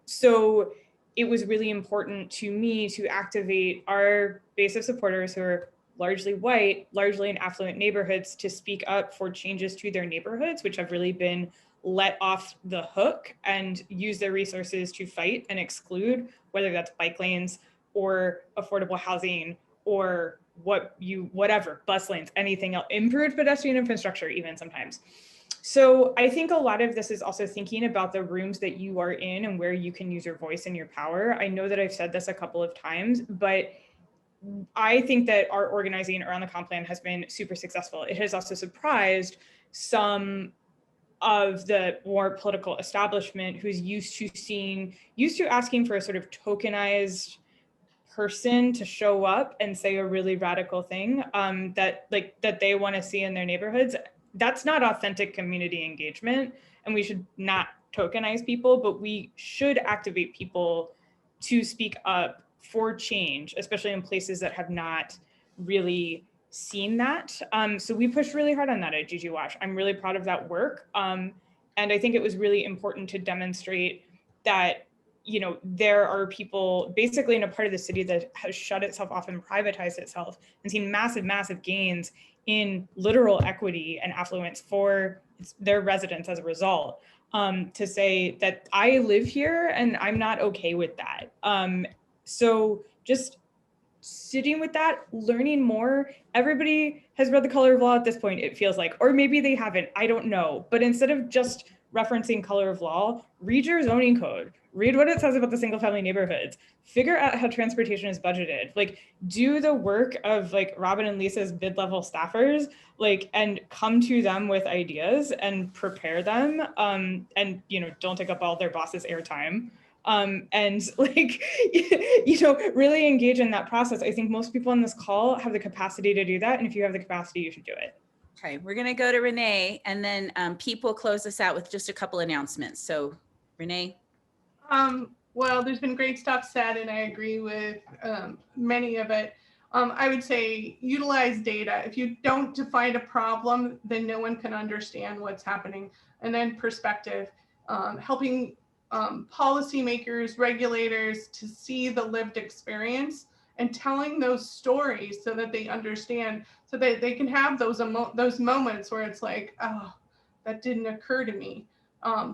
So it was really important to me to activate our base of supporters who are largely white, largely in affluent neighborhoods, to speak up for changes to their neighborhoods, which have really been let off the hook, and use their resources to fight and exclude, whether that's bike lanes or affordable housing or whatever, bus lanes, anything else, improved pedestrian infrastructure even sometimes. So I think a lot of this is also thinking about the rooms that you are in and where you can use your voice and your power. I know that I've said this a couple of times, but I think that our organizing around the comp plan has been super successful. It has also surprised some of the more political establishment who's used to asking for a sort of tokenized person to show up and say a really radical thing that they want to see in their neighborhoods. That's not authentic community engagement, and we should not tokenize people, but we should activate people to speak up for change, especially in places that have not really seen that. So we pushed really hard on that at GGWASH. I'm really proud of that work. And I think it was really important to demonstrate that, there are people basically in a part of the city that has shut itself off and privatized itself and seen massive, massive gains in literal equity and affluence for their residents as a result. To say that I live here and I'm not okay with that. So just sitting with that, learning more. Everybody has read The Color of Law at this point, it feels like, or maybe they haven't, I don't know. But instead of just referencing Color of Law, read your zoning code, read what it says about the single family neighborhoods, figure out how transportation is budgeted, do the work of Robin and Lisa's mid-level staffers, and come to them with ideas and prepare them, and don't take up all their boss's airtime. And really engage in that process. I think most people on this call have the capacity to do that. And if you have the capacity, you should do it. Okay, we're gonna go to Renee, and then Pete will close us out with just a couple announcements. So Renee. Well, there's been great stuff said, and I agree with many of it. I would say utilize data. If you don't define a problem, then no one can understand what's happening. And then perspective, helping policymakers, regulators to see the lived experience and telling those stories so that they understand, so that they can have those moments where it's like, oh, that didn't occur to me.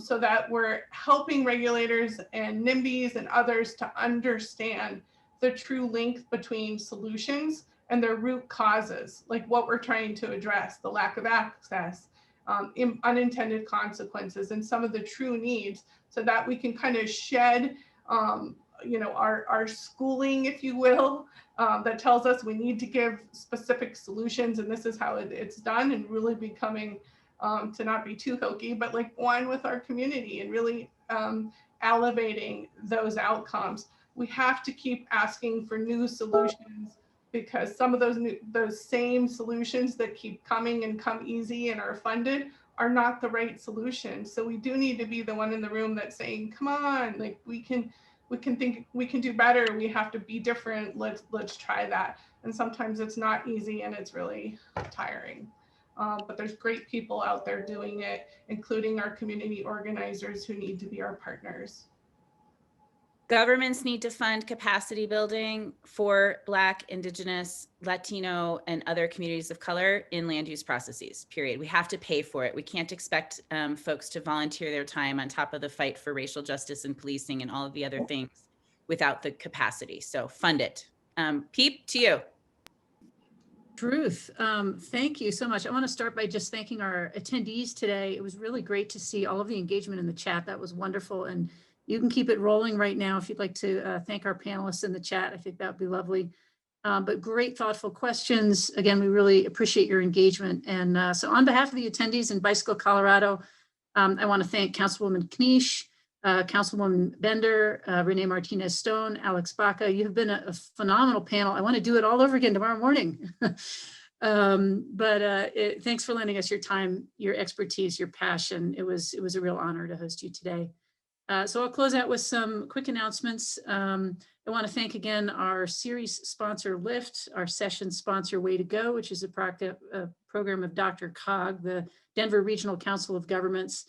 So that we're helping regulators and NIMBYs and others to understand the true link between solutions and their root causes, like what we're trying to address, the lack of access, unintended consequences, and some of the true needs, so that we can kind of shed our schooling, if you will, that tells us we need to give specific solutions and this is how it's done, and really becoming, to not be too hokey, but one with our community and really elevating those outcomes. We have to keep asking for new solutions, because some of those same solutions that keep coming and come easy and are funded are not the right solution. So we do need to be the one in the room that's saying, come on, we can think we can do better. We have to be different. Let's try that. And sometimes it's not easy and it's really tiring. But there's great people out there doing it, including our community organizers who need to be our partners. Governments need to fund capacity building for Black, Indigenous, Latino, and other communities of color in land use processes, period. We have to pay for it. We can't expect folks to volunteer their time on top of the fight for racial justice and policing and all of the other things without the capacity. So fund it. Peep, to you. Truth. Thank you so much. I want to start by just thanking our attendees today. It was really great to see all of the engagement in the chat. That was wonderful. And You can keep it rolling right now if you'd like to thank our panelists in the chat. I think that would be lovely. But great, thoughtful questions. Again, we really appreciate your engagement. And so on behalf of the attendees in Bicycle Colorado, I want to thank Councilwoman Knish, Councilwoman Bender, Renee Martinez Stone, Alex Baca. You have been a phenomenal panel. I want to do it all over again tomorrow morning. Thanks for lending us your time, your expertise, your passion. It was a real honor to host you today. So I'll close out with some quick announcements. I want to thank again our series sponsor Lyft, our session sponsor Way to Go, which is a program of Dr. Cog, the Denver Regional Council of Governments.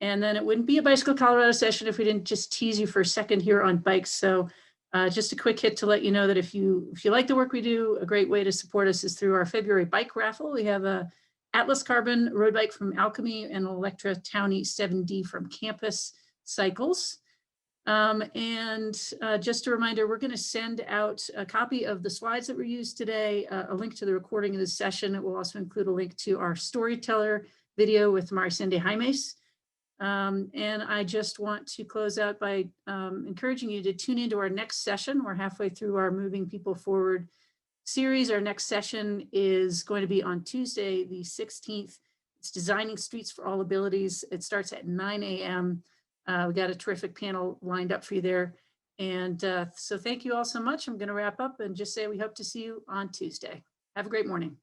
And then it wouldn't be a Bicycle Colorado session if we didn't just tease you for a second here on bikes. So just a quick hit to let you know that if you like the work we do, a great way to support us is through our February bike raffle. We have a Atlas Carbon road bike from Alchemy and Electra Townie 7D from Campus Cycles. Just a reminder, we're going to send out a copy of the slides that were used today, a link to the recording of this session. It will also include a link to our storyteller video with Maricende Jaimes. And I just want to close out by encouraging you to tune into our next session. We're halfway through our Moving People Forward series. Our next session is going to be on Tuesday, the 16th. It's Designing Streets for All Abilities. It starts at 9 a.m. We got a terrific panel lined up for you there. And so thank you all so much. I'm going to wrap up and just say we hope to see you on Tuesday. Have a great morning.